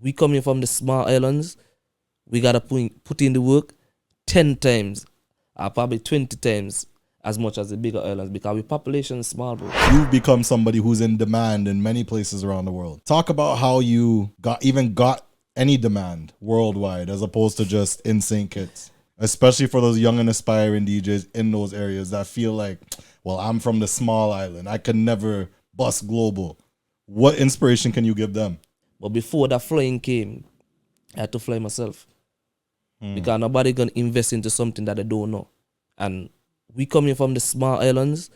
we coming from the small islands, we gotta put in the work 10 times or probably 20 times as much as the bigger islands because our population is small, bro. You've become somebody who's in demand in many places around the world. Talk about how you got any demand worldwide as opposed to just in St. Kitts, especially for those young and aspiring DJs in those areas that feel like, well, I'm from the small island, I can never bust global. What inspiration can you give them? But before that flying came, I had to fly myself. Because nobody gonna invest into something that they don't know. And we coming from the small islands,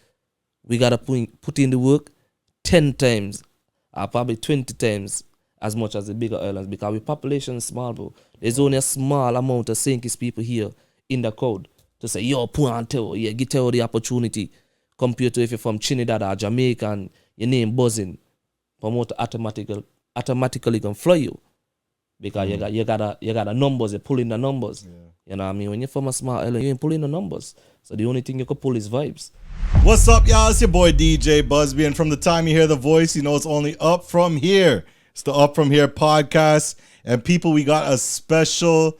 we gotta put in the work 10 times or probably 20 times as much as the bigger islands because our population is small, bro. There's only a small amount of St. Kitts people here in the crowd to say, yo, put on Tero, yeah, give Tero the opportunity. Compared to if you're from Trinidad or Jamaica and your name buzzing, promoter automatically can fly you. Because you got the numbers, you're pulling the numbers. Yeah. You know what I mean? When you're from a small island, you ain't pulling the numbers. So the only thing you can pull is vibes. What's up, y'all? It's your boy DJ BuzzB, and from the time you hear the voice, you know it's only up from here. It's the Up From Here podcast. And people, we got a special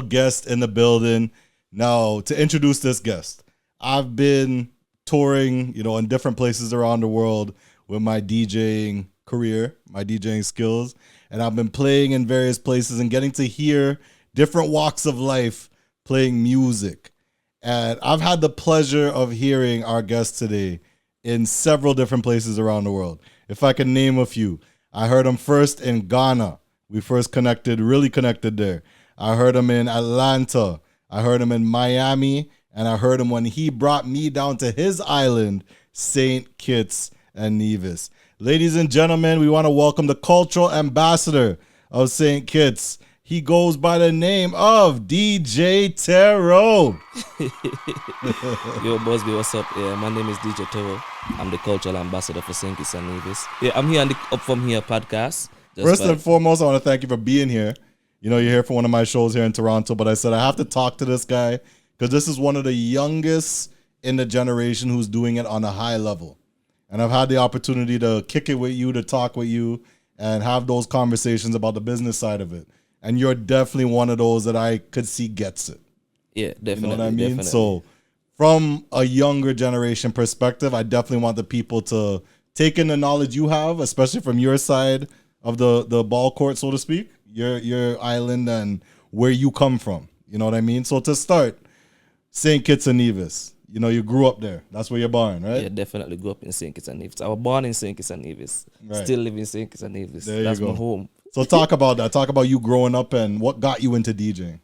guest in the building. Now, to introduce this guest, I've been touring, in different places around the world with my DJing career, my DJing skills. And I've been playing in various places and getting to hear different walks of life playing music. And I've had the pleasure of hearing our guest today in several different places around the world. If I can name a few, I heard him first in Ghana. We first really connected there. I heard him in Atlanta. I heard him in Miami. And I heard him when he brought me down to his island, St. Kitts and Nevis. Ladies and gentlemen, we want to welcome the cultural ambassador of St. Kitts. He goes by the name of DJ Tero. Yo, BuzzB, what's up? Yeah, my name is DJ Tero. I'm the cultural ambassador for St. Kitts and Nevis. Yeah, I'm here on the Up From Here podcast. First and foremost, I want to thank you for being here. You're here for one of my shows here in Toronto, but I said I have to talk to this guy because this is one of the youngest in the generation who's doing it on a high level. And I've had the opportunity to kick it with you, to talk with you, and have those conversations about the business side of it. And you're definitely one of those that I could see gets it. Yeah, definitely. You know what I mean? Definitely. So from a younger generation perspective, I definitely want the people to take in the knowledge you have, especially from your side of the ball court, so to speak, your island and where you come from. You know what I mean? So to start, St. Kitts and Nevis. You grew up there. That's where you're born, right? Yeah, definitely grew up in St. Kitts and Nevis. I was born in St. Kitts and Nevis. Right. Still live in St. Kitts and Nevis. That's my home. So talk about that. Talk about you growing up and what got you into DJing.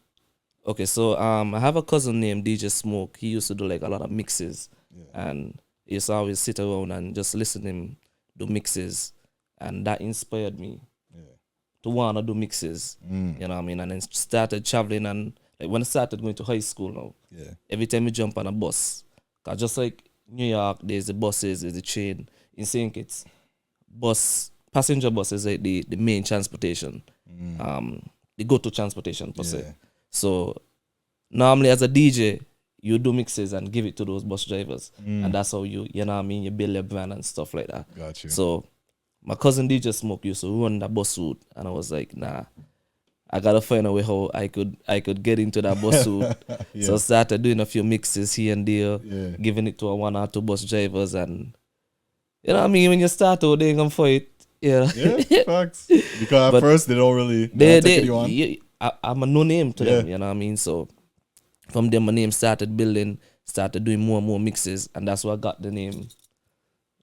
Okay, so I have a cousin named DJ Smoke. He used to do like a lot of mixes. Yeah. And he used to always sit around and just listen to him do mixes. And that inspired me to want to do mixes. You know what I mean? And then started traveling and when I started going to high school now, every time you jump on a bus, cause just like New York, there's the buses, there's the train. In St. Kitts, passenger bus is like the main transportation, the go-to transportation per se. So normally as a DJ, you do mixes and give it to those bus drivers, and that's how you know what I mean, you build your brand and stuff like that. Got you. So my cousin DJ Smoke used to run that bus route, and I was like, nah. I gotta find a way how I could get into that bus route. So I started doing a few mixes here and there, giving it to a 1 or 2 bus drivers, and you know what I mean. When you start out, they ain't gonna fight. Yeah, facts. Because at first they don't really take you on. I'm a no name to them. You know what I mean. So from there, my name started building, started doing more and more mixes, and that's what got the name.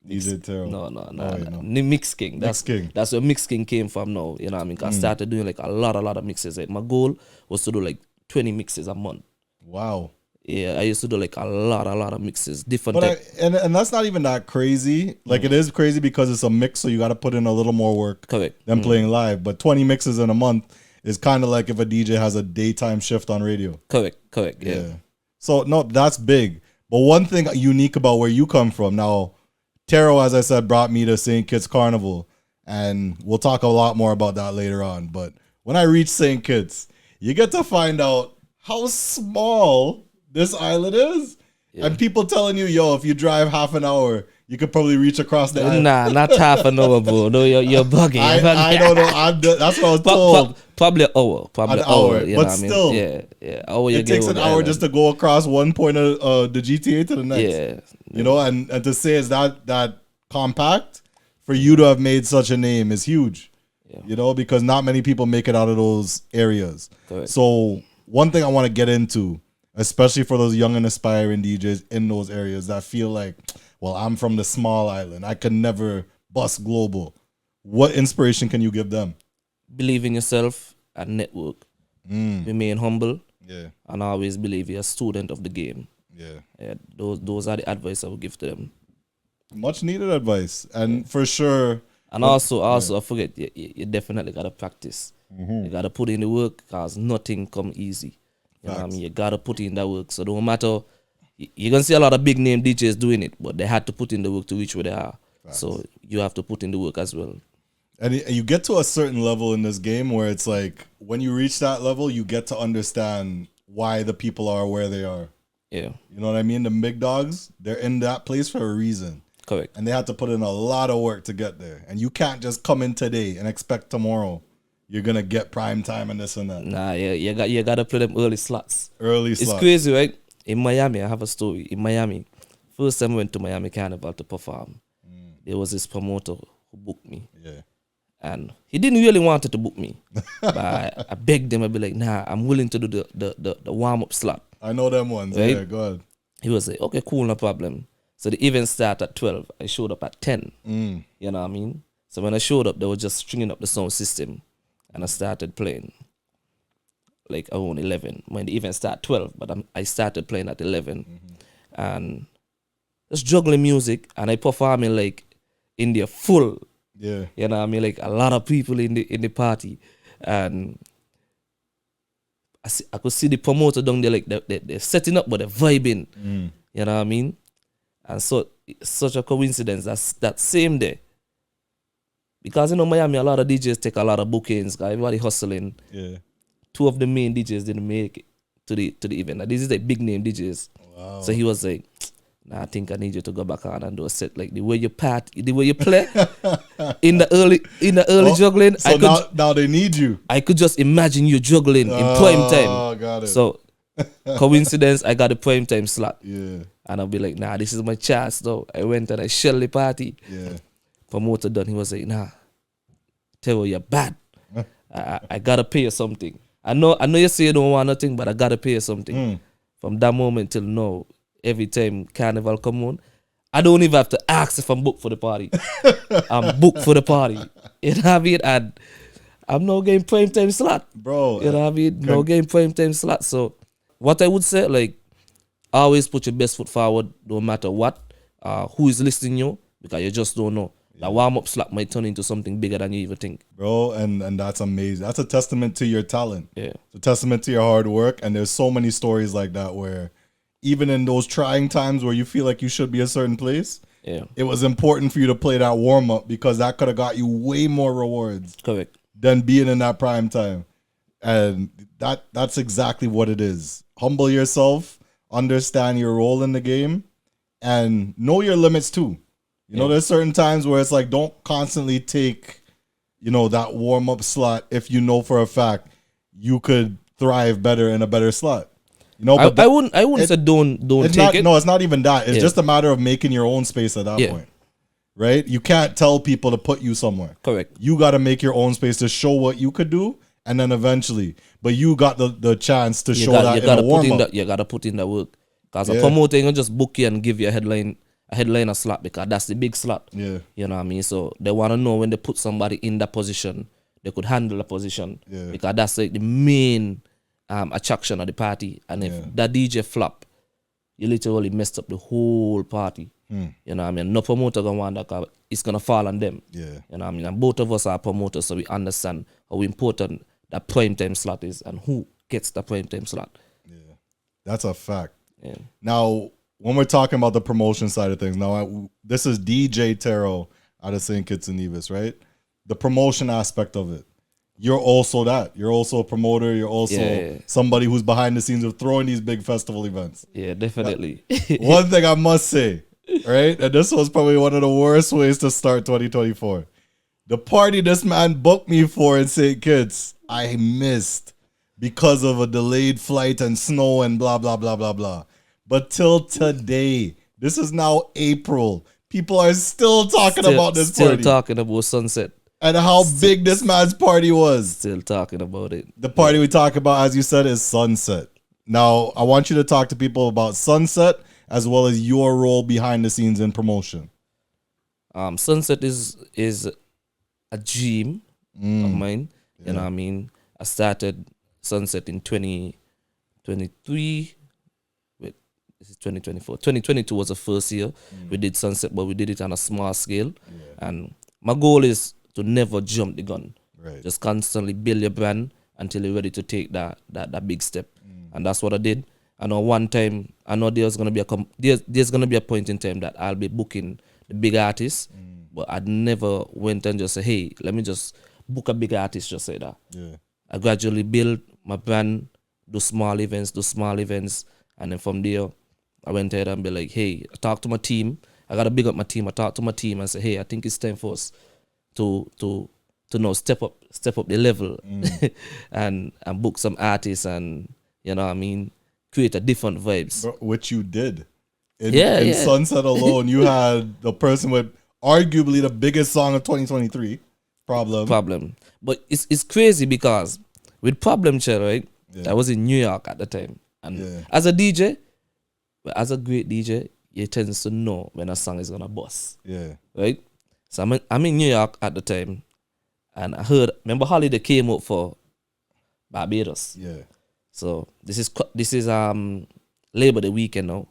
DJ Tero. No. Mix King. That's where Mix King came from now. You know what I mean? Cause I started doing like a lot of mixes. Like my goal was to do like 20 mixes a month. Wow. Yeah, I used to do like a lot of mixes. Different. But and that's not even that crazy. Like it is crazy because it's a mix, so you got to put in a little more work. Correct. Than playing live. But 20 mixes in a month is kind of like if a DJ has a daytime shift on radio. Correct. Yeah. So no, that's big. But one thing unique about where you come from now. Tero, as I said, brought me to St. Kitts Carnival, and we'll talk a lot more about that later on. But when I reach St. Kitts, you get to find out how small this island is. And people telling you, yo, if you drive half an hour, you could probably reach across the island. Nah, not half an hour, bro. No, you're bugging. I don't know. That's what I was told. Probably an hour. Probably an hour. You but know what still, I mean? Yeah. Hour it takes an hour just to go across one point of the GTA to the next. Yeah. You know, and to say it's that compact, for you to have made such a name is huge. Yeah. You know, because not many people make it out of those areas. Correct. So one thing I want to get into, especially for those young and aspiring DJs in those areas that feel like, well, I'm from the small island, I can never bust global. What inspiration can you give them? Believe in yourself and network. Remain humble. Yeah. And always believe you're a student of the game. Yeah. Those are the advice I would give to them. Much needed advice. And for sure. And also, I forget, you definitely got to practice. You got to put in the work because nothing come easy. You know what I mean? You got to put in that work. So no matter, you're going to see a lot of big name DJs doing it, but they had to put in the work to reach where they are. Facts. So you have to put in the work as well. And you get to a certain level in this game where it's like, when you reach that level, you get to understand why the people are where they are. Yeah. You know what I mean? The big dogs, they're in that place for a reason. Correct. And they had to put in a lot of work to get there. And you can't just come in today and expect tomorrow you're going to get prime time and this and that. Nah, you got to play them early slots. It's crazy, right? In Miami, I have a story. In Miami, first time I went to Miami Carnival to perform, there was this promoter who booked me. Yeah. And he didn't really want to book me. But I begged him. I'd be like, nah, I'm willing to do the warm-up slot. I know them ones. Right? Yeah, go ahead. He was like, okay, cool, no problem. So the event started at 12. I showed up at 10. You know what I mean? So when I showed up, they were just stringing up the sound system. And I started playing like around 11. When the event started at 12, but I started playing at 11. And just juggling music. And I performing like in the full. Yeah. You know what I mean? Like a lot of people in the party. And I could see the promoter down there, like they're setting up, but they're vibing. You know what I mean? And so it's such a coincidence that same day. Because, you know, Miami, a lot of DJs take a lot of bookings. Everybody hustling. Yeah. Two of the main DJs didn't make it to the event. These is the big name DJs. Wow. So he was like, nah, I think I need you to go back on and do a set. Like the way you play in the early juggling. So now they need you. I could just imagine you juggling in prime time. Oh, got it. So coincidence, I got a prime time slot. Yeah. And I'll be like, nah, this is my chance though. I went and I shelled the party. Yeah. Promoter done. He was like, nah, Tero, you're bad. I gotta pay you something. I know you say you don't want nothing, but I gotta pay you something. From that moment till now, every time Carnival come on, I don't even have to ask if I'm booked for the party. I'm booked for the party. You know what I mean? And I'm no game prime time slot. Bro. You know what I mean? No game prime time slot. So what I would say, like, always put your best foot forward, no matter what, who is listening you, because you just don't know. That warm-up slot might turn into something bigger than you even think. Bro, and that's amazing. That's a testament to your talent. Yeah. It's a testament to your hard work. And there's so many stories like that where even in those trying times where you feel like you should be a certain place, it was important for you to play that warm-up because that could have got you way more rewards. Correct. Than being in that prime time. And that's exactly what it is. Humble yourself, understand your role in the game, and know your limits too. You know, there's certain times where it's like, don't constantly take, you know, that warm-up slot if you know for a fact you could thrive better in a better slot. You know, but I wouldn't say don't take it. No, it's not even that. It's just a matter of making your own space at that point. Right? You can't tell people to put you somewhere. Correct. You got to make your own space to show what you could do, and then eventually. But you got the chance to show that in a warm-up. You got to put in the work. Because a promoter ain't gonna just book you and give you a headliner slot because that's the big slot. Yeah. You know what I mean? So they want to know when they put somebody in that position, they could handle the position. Yeah. Because that's like the main attraction of the party. And if that DJ flop, you literally messed up the whole party. You know what I mean? No promoter gonna want that because it's gonna fall on them. Yeah. You know what I mean? And both of us are promoters, so we understand how important that prime time slot is and who gets the prime time slot. Yeah. That's a fact. Yeah. Now, when we're talking about the promotion side of things, now this is DJ Tero out of St. Kitts and Nevis, right? The promotion aspect of it. you're also that. You're also a promoter. You're also somebody who's behind the scenes of throwing these big festival events. Yeah, definitely. One thing I must say, right? And this was probably one of the worst ways to start 2024. The party this man booked me for in St. Kitts, I missed because of a delayed flight and snow and blah, blah, blah, blah, blah. But till today, this is now April, people are still talking about this party. Still talking about Sunset. And how big this man's party was. Still talking about it. The party we talk about, as you said, is Sunset. Now, I want you to talk to people about Sunset as well as your role behind the scenes in promotion. Sunset is a dream of mine. Yeah. You know what I mean? I started Sunset in 2023. Wait, this is 2024. 2022 was the first year we did Sunset, but we did it on a small scale. Yeah. And my goal is to never jump the gun. Right. Just constantly build your brand until you're ready to take that big step. And that's what I did. I know one time, I know there's gonna be a point in time that I'll be booking the big artists, but I never went and just say, hey, let me just book a big artist, just say that. Yeah. I gradually build my brand, do small events, and then from there, I went ahead and be like, hey, I talk to my team. I gotta big up my team. I talk to my team and say, hey, I think it's time for us to know step up the level and book some artists and you know what I mean, create a different vibes. Which you did. In Sunset alone, you had the person with arguably the biggest song of 2023, Problem. But it's crazy because with Problem Child, right? Yeah. I was in New York at the time. And as a DJ, as a great DJ, you tend to know when a song is gonna bust. Yeah. Right? So I'm in New York at the time, and I remember Holiday came up for Barbados. Yeah. So this is Labor Day weekend now,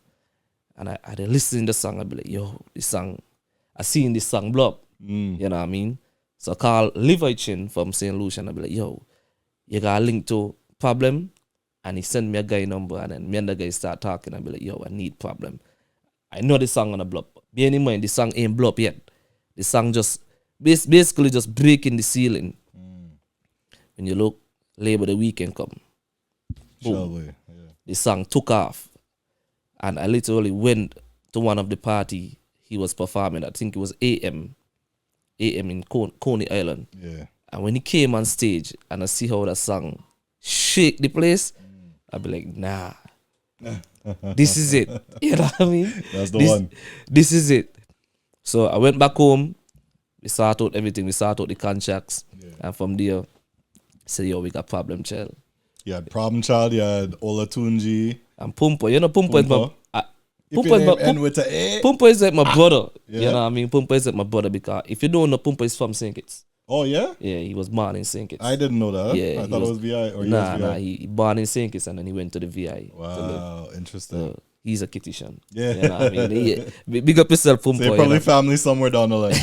and I listen to the song. I'd be like, yo, this song, I seen this song blow up. You know what I mean? So I call Levi Chin from St. Lucia, and I'd be like, yo, you got a link to Problem? And he sent me a guy number, and then me and the guy start talking. I'd be like, yo, I need Problem. I know this song gonna blow up. Bear in mind, this song ain't blow up yet. The song just basically just breaking the ceiling. When you look, Labor Day weekend come. Boom. The song took off. And I literally went to one of the party he was performing. I think it was AM in Coney Island. Yeah. And when he came on stage and I see how that song shake the place, I'd be like, nah. This is it. You know what I mean? That's the one. This is it. So I went back home, we sort out everything, we sort out the contracts, and from there, said, yo, we got Problem Child. You had Problem Child, you had Olatunji. And Pumpo. You know, Pumpo is my... Pumpo is like my brother. Yeah. You know what I mean? Pumpo is like my brother because if you don't know, Pumpo is from St. Kitts. Oh, yeah? Yeah, he was born in St. Kitts. I didn't know that. Yeah, I thought it was VI. Or nah, he born in St. Kitts and then he went to the VI. Wow, interesting. He's a Kittitian. Yeah. You know what I mean? Big up yourself, Pumpo. So you're probably family somewhere down the line.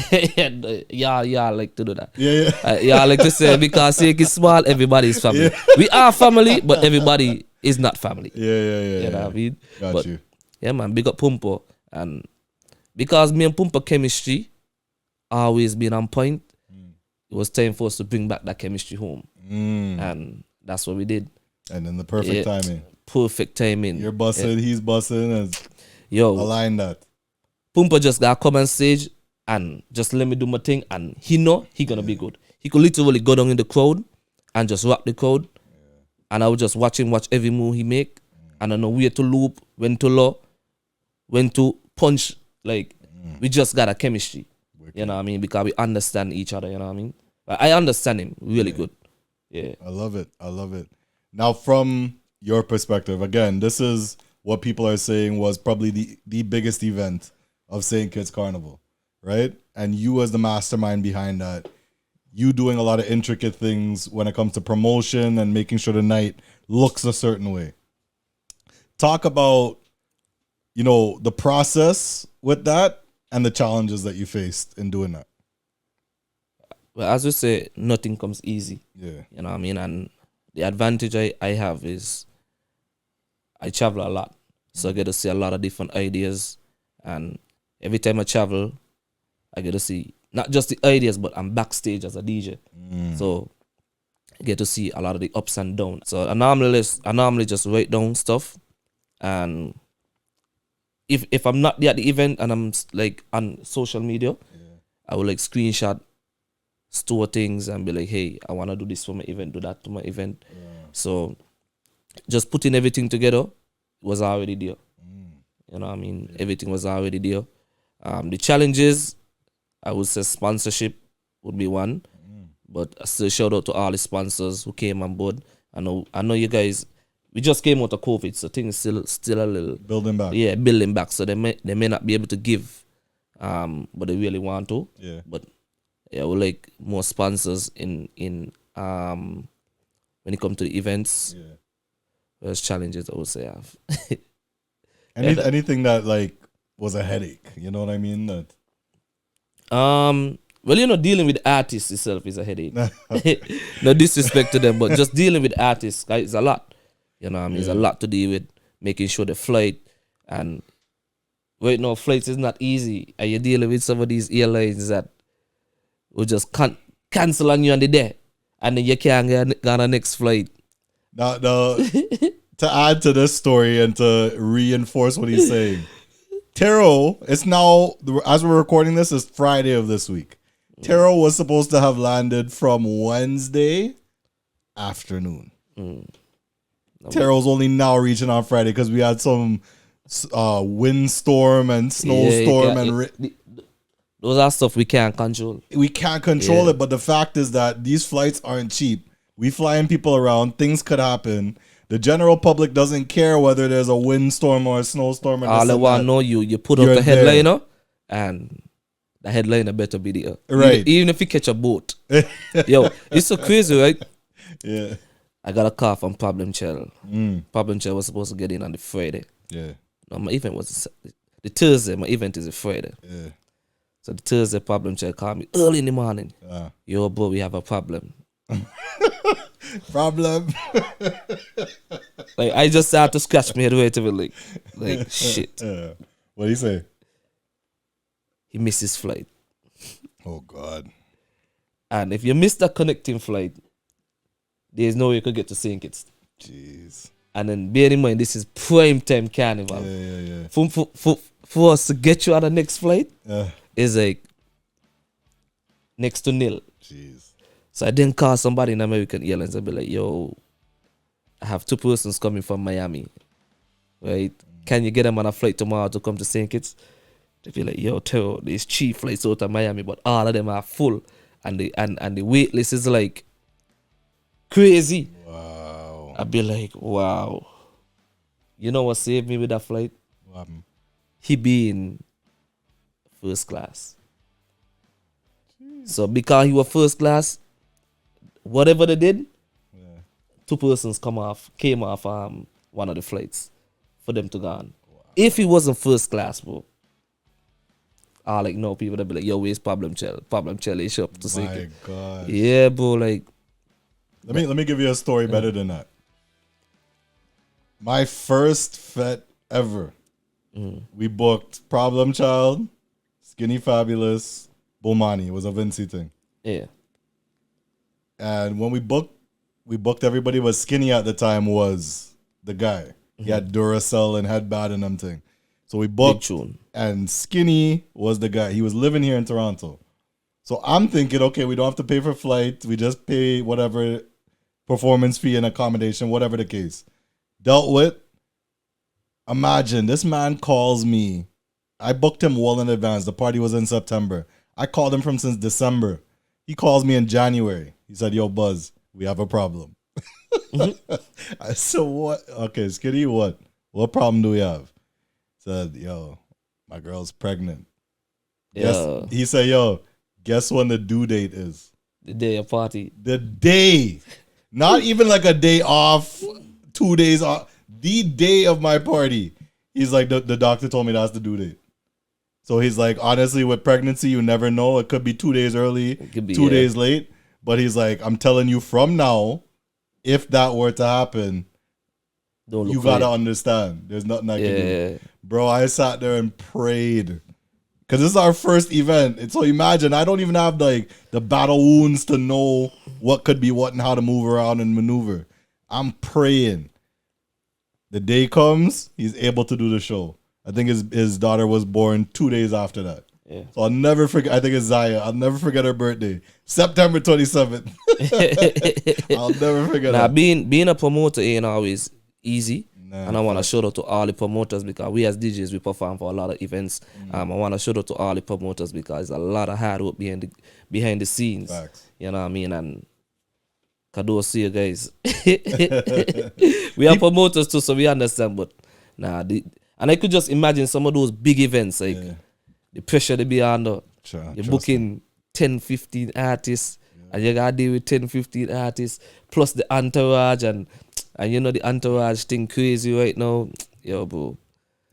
yeah, I like to do that. Yeah. I like to say because St. Kitts small, everybody is family. Yeah. We are family, but everybody is not family. Yeah. You know what I mean? Got you. Yeah, man, big up Pumpo. And because me and Pumpo chemistry always been on point, it was time for us to bring back that chemistry home. And that's what we did. And then the perfect timing. Perfect timing. You're busting, he's busting, and align that. Pumpo just got to come on stage and just let me do my thing, and he know he gonna be good. He could literally go down in the crowd and just rock the crowd, and I would just watch every move he make, and I know where to loop, when to low, when to punch. Like we just got a chemistry. Wicked. You know what I mean? Because we understand each other. You know what I mean? I understand him really good. Yeah. I love it. Now, from your perspective, again, this is what people are saying was probably the biggest event of St. Kitts Carnival, right? And you as the mastermind behind that, you doing a lot of intricate things when it comes to promotion and making sure the night looks a certain way. Talk about, the process with that and the challenges that you faced in doing that. Well, as we say, nothing comes easy. Yeah. You know what I mean? And the advantage I have is I travel a lot. So I get to see a lot of different ideas. And every time I travel, I get to see not just the ideas, but I'm backstage as a DJ. So get to see a lot of the ups and downs. So I normally just write down stuff, and if I'm not there at the event and I'm like on social media, I will like screenshot, store things, and be like, hey, I want to do this for my event, do that to my event. So just putting everything together was already there. You know what I mean? Everything was already there. The challenges, I would say sponsorship would be one. But I still shout out to all the sponsors who came on board. I know you guys, we just came out of COVID, so things still a little building back. Yeah, building back. So they may not be able to give, but they really want to. Yeah. But yeah, we like more sponsors in when it comes to the events. Yeah. There's challenges I would say I have. Anything that like was a headache, you know what I mean? That Well, dealing with artists itself is a headache. No disrespect to them, but just dealing with artists is a lot. You know what I mean? It's a lot to deal with, making sure the flight, and right now flights is not easy. And you're dealing with some of these airlines that will just cancel on you on the day, and then you can't get on the next flight. Now, to add to this story and to reinforce what he's saying, Tero, it's now, as we're recording this, it's Friday of this week. Tero was supposed to have landed from Wednesday afternoon. Tero's only now reaching on Friday because we had some windstorm and snowstorm those are stuff we can't control. We can't control it, but the fact is that these flights aren't cheap. We flying people around, things could happen. The general public doesn't care whether there's a windstorm or a snowstorm. All they want to know you put up the headliner, and the headliner better be there. Right. Even if you catch a boat. Yo, it's so crazy, right? Yeah. I got a call from Problem Child. Problem Child was supposed to get in on the Friday. Yeah. No, my event was the Thursday. My event is a Friday. Yeah. So the Thursday, Problem Child called me early in the morning. Yo, bro, we have a problem. Problem. Like, I just had to scratch my head right away, like shit. What do you say? He missed his flight. Oh God. And if you miss that connecting flight, there's no way you could get to St. Kitts. Jeez. And then bear in mind, this is prime time carnival. Yeah. For us to get you on the next flight is like next to nil. Jeez. So I didn't call somebody in American Airlines and be like, yo, I have 2 persons coming from Miami. Right? Can you get them on a flight tomorrow to come to St. Kitts? They be like, yo, Tero, there's cheap flights out of Miami, but all of them are full. And the wait list is like crazy. Wow. I'd be like, wow. You know what saved me with that flight? What happened? He be in first class. So because he was first class, whatever they did, 2 persons came off one of the flights for them to go on. Wow. If he wasn't first class, bro, I like no people that be like, yo, where's Problem Child? Problem Child is up to see. My God. Yeah, bro, like. Let me give you a story better than that. My first fet ever. We booked Problem Child, Skinny Fabulous, Bomani. It was a Vinci thing. Yeah. And when we booked everybody, but Skinny at the time was the guy. He had Duracell and headband and them thing. So we booked, and Skinny was the guy. He was living here in Toronto. So I'm thinking, okay, we don't have to pay for flight. We just pay whatever performance fee and accommodation, whatever the case. Dealt with. Imagine, this man calls me. I booked him well in advance. The party was in September. I called him from since December. He calls me in January. He said, yo, Buzz, we have a problem. I said, what? Okay, Skitty, what? What problem do we have? Said, yo, my girl's pregnant. Yes. He said, yo, guess when the due date is? The day of party. The day. Not even like a day off, 2 days off. The day of my party. He's like, the doctor told me that's the due date. So he's like, honestly, with pregnancy, you never know. It could be 2 days early, 2 days late. But he's like, I'm telling you from now, if that were to happen, you got to understand. There's nothing I can do. Bro, I sat there and prayed. Because this is our first event. And so imagine, I don't even have like the battle wounds to know what could be what and how to move around and maneuver. I'm praying the day comes, he's able to do the show. I think his daughter was born 2 days after that. Yeah. So I'll never forget. I think it's Zaya. I'll never forget her birthday, September 27th. I'll never forget. Now, that. being a promoter ain't always easy. And I want to shout out to all the promoters because we as DJs, we perform for a lot of events. I want to shout out to all the promoters because there's a lot of hard work behind the scenes. Facts. You know what I mean? And kudos to you guys. We are promoters too, so we understand. But and I could just imagine some of those big events, like the pressure they be under. You're booking 10, 15 artists, and you got to deal with 10, 15 artists, plus the entourage, and you know the entourage thing crazy right now. Yo, bro.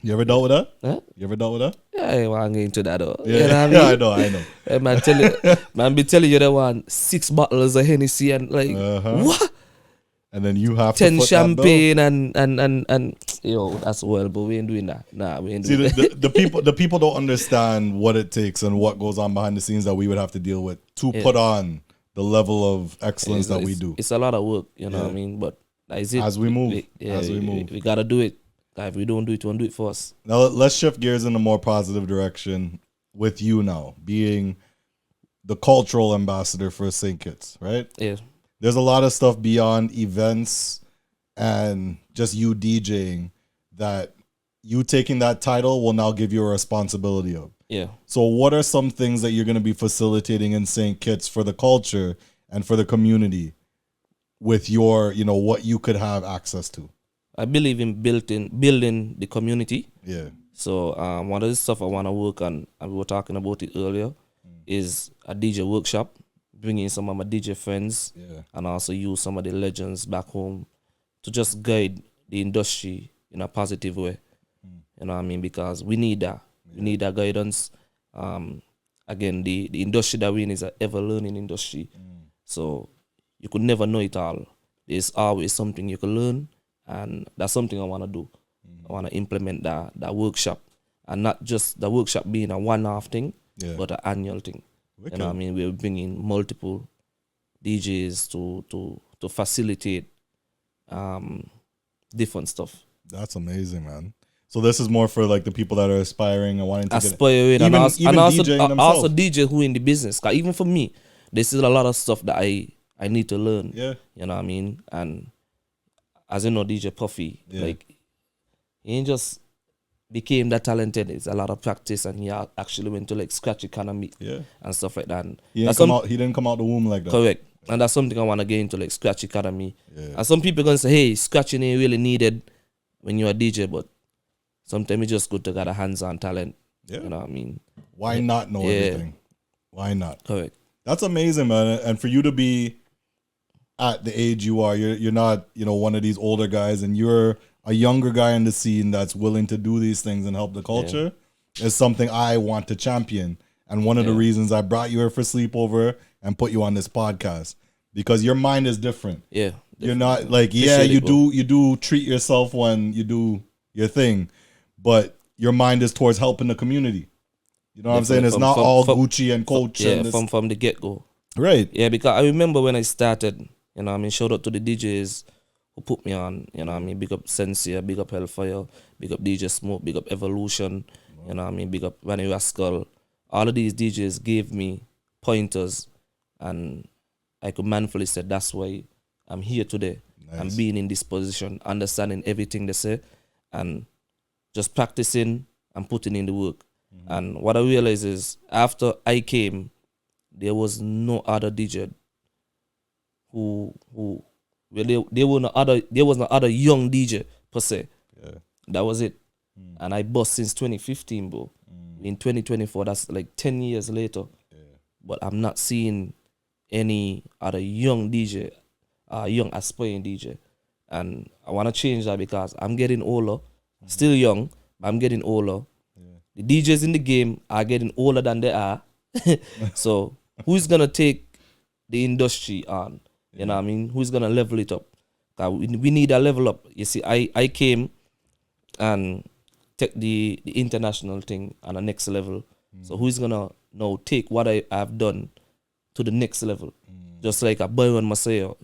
You ever dealt with that? Huh? You ever dealt with that? Yeah, I ain't want to get into that though. Yeah, you know what I mean? I know. Hey, man, be telling you they want 6 bottles of Hennessy and like, what? And then you have 10 to champagne and yo, that's well, but we ain't doing that. Nah, we ain't doing that. the people don't understand what it takes and what goes on behind the scenes that we would have to deal with to put on the level of excellence that we do. It's a lot of work, you know what I mean? But that is it. As we move. We gotta do it. If we don't do it, we won't do it for us. Now let's shift gears in a more positive direction with you now, being the cultural ambassador for St. Kitts, right? Yeah. There's a lot of stuff beyond events and just you DJing that you taking that title will now give you a responsibility of. Yeah. So what are some things that you're going to be facilitating in St. Kitts for the culture and for the community with your, what you could have access to? I believe in building the community. Yeah. So one of the stuff I want to work on, and we were talking about it earlier, is a DJ workshop. Bring in some of my DJ friends and also use some of the legends back home to just guide the industry in a positive way. You know what I mean? Because we need that. We need that guidance. Again, the industry that we're in is an ever-learning industry. So you could never know it all. There's always something you can learn, and that's something I want to do. I want to implement that workshop, and not just the workshop being a one-off thing, but an annual thing. Wicked. You know what I mean? We're bringing multiple DJs to facilitate different stuff. That's amazing, man. So this is more for like the people that are aspiring and wanting to aspiring and also DJ who in the business. Cause even for me, there's still a lot of stuff that I need to learn. Yeah. You know what I mean? And as you know, DJ Puffy, like he ain't just became that talented. It's a lot of practice, and he actually went to like Scratch Economy and stuff like that. And he didn't come out the womb like that. Correct. And that's something I want to get into, like Scratch Academy. And some people gonna say, hey, scratching ain't really needed when you're a DJ, but sometimes it's just good to get a hands-on talent. You know what I mean? Why not know everything? Why not? Correct. That's amazing, man. And for you to be at the age you are, you're not, one of these older guys, and you're a younger guy in the scene that's willing to do these things and help the culture is something I want to champion. And one of the reasons I brought you here for sleepover and put you on this podcast, because your mind is different. Yeah. You're not like, you do treat yourself when you do your thing, but your mind is towards helping the community. You know what I'm saying? It's not all Gucci and Coach. Yeah, from the get-go. Right. Yeah, because I remember when I started, you know what I mean, shout out to the DJs who put me on, you know what I mean, big up Sensia, big up Hellfire, big up DJ Smoke, big up Evolution, you know what I mean, big up Vanny Rascal. All of these DJs gave me pointers, and I could manfully say that's why I'm here today. Nice. I'm being in this position, understanding everything they say, and just practicing and putting in the work. And what I realized is after I came, there was no other DJ there was no other young DJ per se. Yeah. That was it. And I bust since 2015, bro. In 2024, that's like 10 years later. Yeah. But I'm not seeing any other young DJ, young aspiring DJ. And I want to change that because I'm getting older. Still young, but I'm getting older. The DJs in the game are getting older than they are. So who's going to take the industry on? You know what I mean? Who's going to level it up? We need a level up. You see, I came and take the international thing on the next level. So who's gonna now take what I've done to the next level? Just like a Byron Maceo,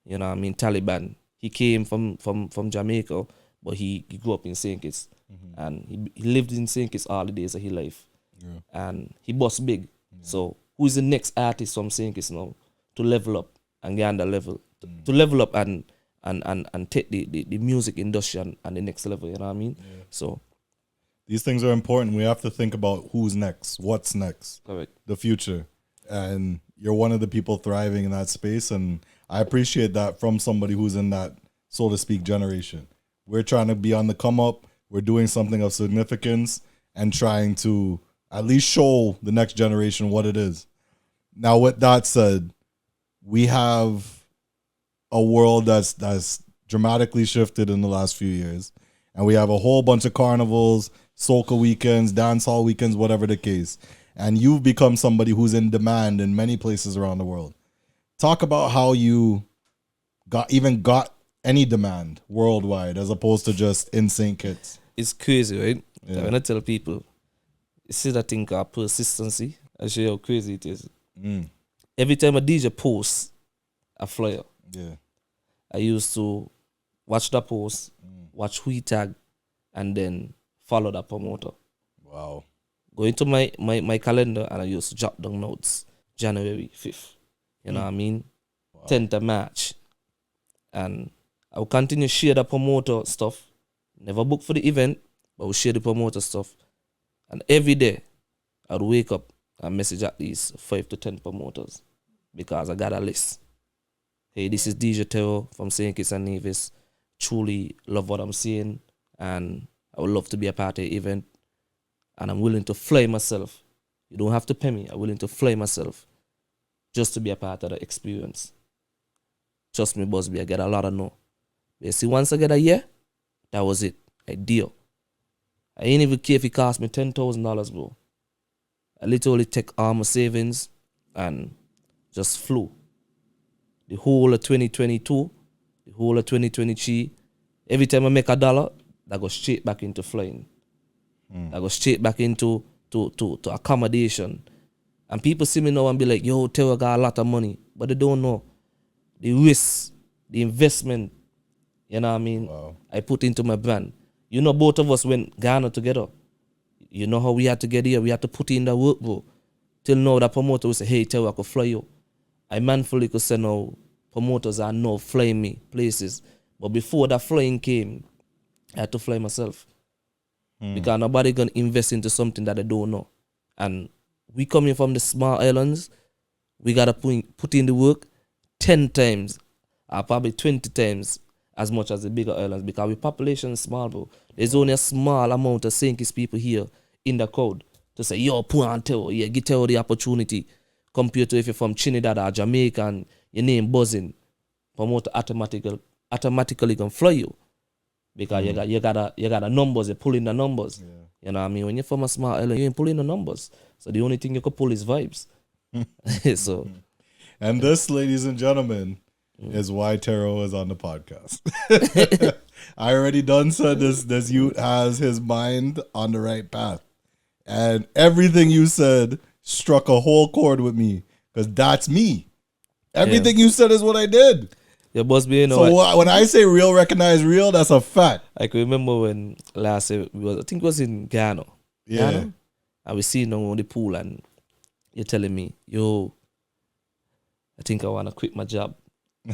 you know what I mean, Taliban. He came from Jamaica, but he grew up in St. Kitts. And he lived in St. Kitts all the days of his life. Yeah. And he bust big. So who is the next artist from St. Kitts now to level up and get on the level? To level up and take the music industry and the next level, you know what I mean? Yeah. So these things are important. We have to think about who's next, what's next, correct. the future. And you're one of the people thriving in that space. And I appreciate that from somebody who's in that, so to speak, generation. We're trying to be on the come up. We're doing something of significance and trying to at least show the next generation what it is. Now, with that said, we have a world that's dramatically shifted in the last few years. And we have a whole bunch of carnivals, soca weekends, dance hall weekends, whatever the case. And you've become somebody who's in demand in many places around the world. Talk about how you got any demand worldwide as opposed to just in St. Kitts. It's crazy, right? Yeah. When I tell people, you see that thing called persistency, I show you how crazy it is. Every time a DJ posts a flyer, I used to watch the post, watch who he tagged, and then follow that promoter. Wow. Go into my calendar and I used to jot down notes. January 5th. You know what I mean? Wow. 10th of March. And I will continue to share the promoter stuff. Never book for the event, but we'll share the promoter stuff. And every day, I would wake up and message at least 5 to 10 promoters because I got a list. Hey, this is DJ Tero from St. Kitts and Nevis. Truly love what I'm seeing, and I would love to be a part of the event. And I'm willing to fly myself. You don't have to pay me. I'm willing to fly myself just to be a part of the experience. Trust me, BuzzB, I get a lot of no. But you see, once I get a year, that was it. A deal. I ain't even care if it cost me $10,000, bro. I literally take all my savings and just flew. The whole of 2022, the whole of 2023, every time I make $1, that goes straight back into flying. That goes straight back into to accommodation. And people see me now and be like, yo, Tero got a lot of money. But they don't know the risk, the investment, you know what I mean? Wow. I put into my brand. You know, both of us went Ghana together. You know how we had to get here? We had to put in the work, bro. Till now, the promoter will say, hey, Tero, I could fly you. I manfully could say, no, promoters are now flying me places. But before that flying came, I had to fly myself. Because nobody going to invest into something that they don't know. And we coming from the small islands, we got to put in the work 10 times or probably 20 times as much as the bigger islands because our population is small, bro. There's only a small amount of St. Kitts people here in the crowd to say, yo, put on Tero, yeah, give Tero the opportunity. Compared to if you're from Trinidad or Jamaica and your name buzzing, promoter automatically can fly you. Because you got the numbers, you're pulling the numbers. Yeah. You know what I mean? When you're from a small island, you ain't pulling the numbers. So the only thing you can pull is vibes. So, and this, ladies and gentlemen, is why Tero is on the podcast. I already done said this youth has his mind on the right path. And everything you said struck a whole chord with me. Because that's me. Everything you said is what I did. Yeah, BuzzB, you know. So when I say real, recognize real, that's a fact. I can remember when last year, I think it was in Ghana. Yeah. Ghana? I was seeing them on the pool and you're telling me, yo, I think I want to quit my job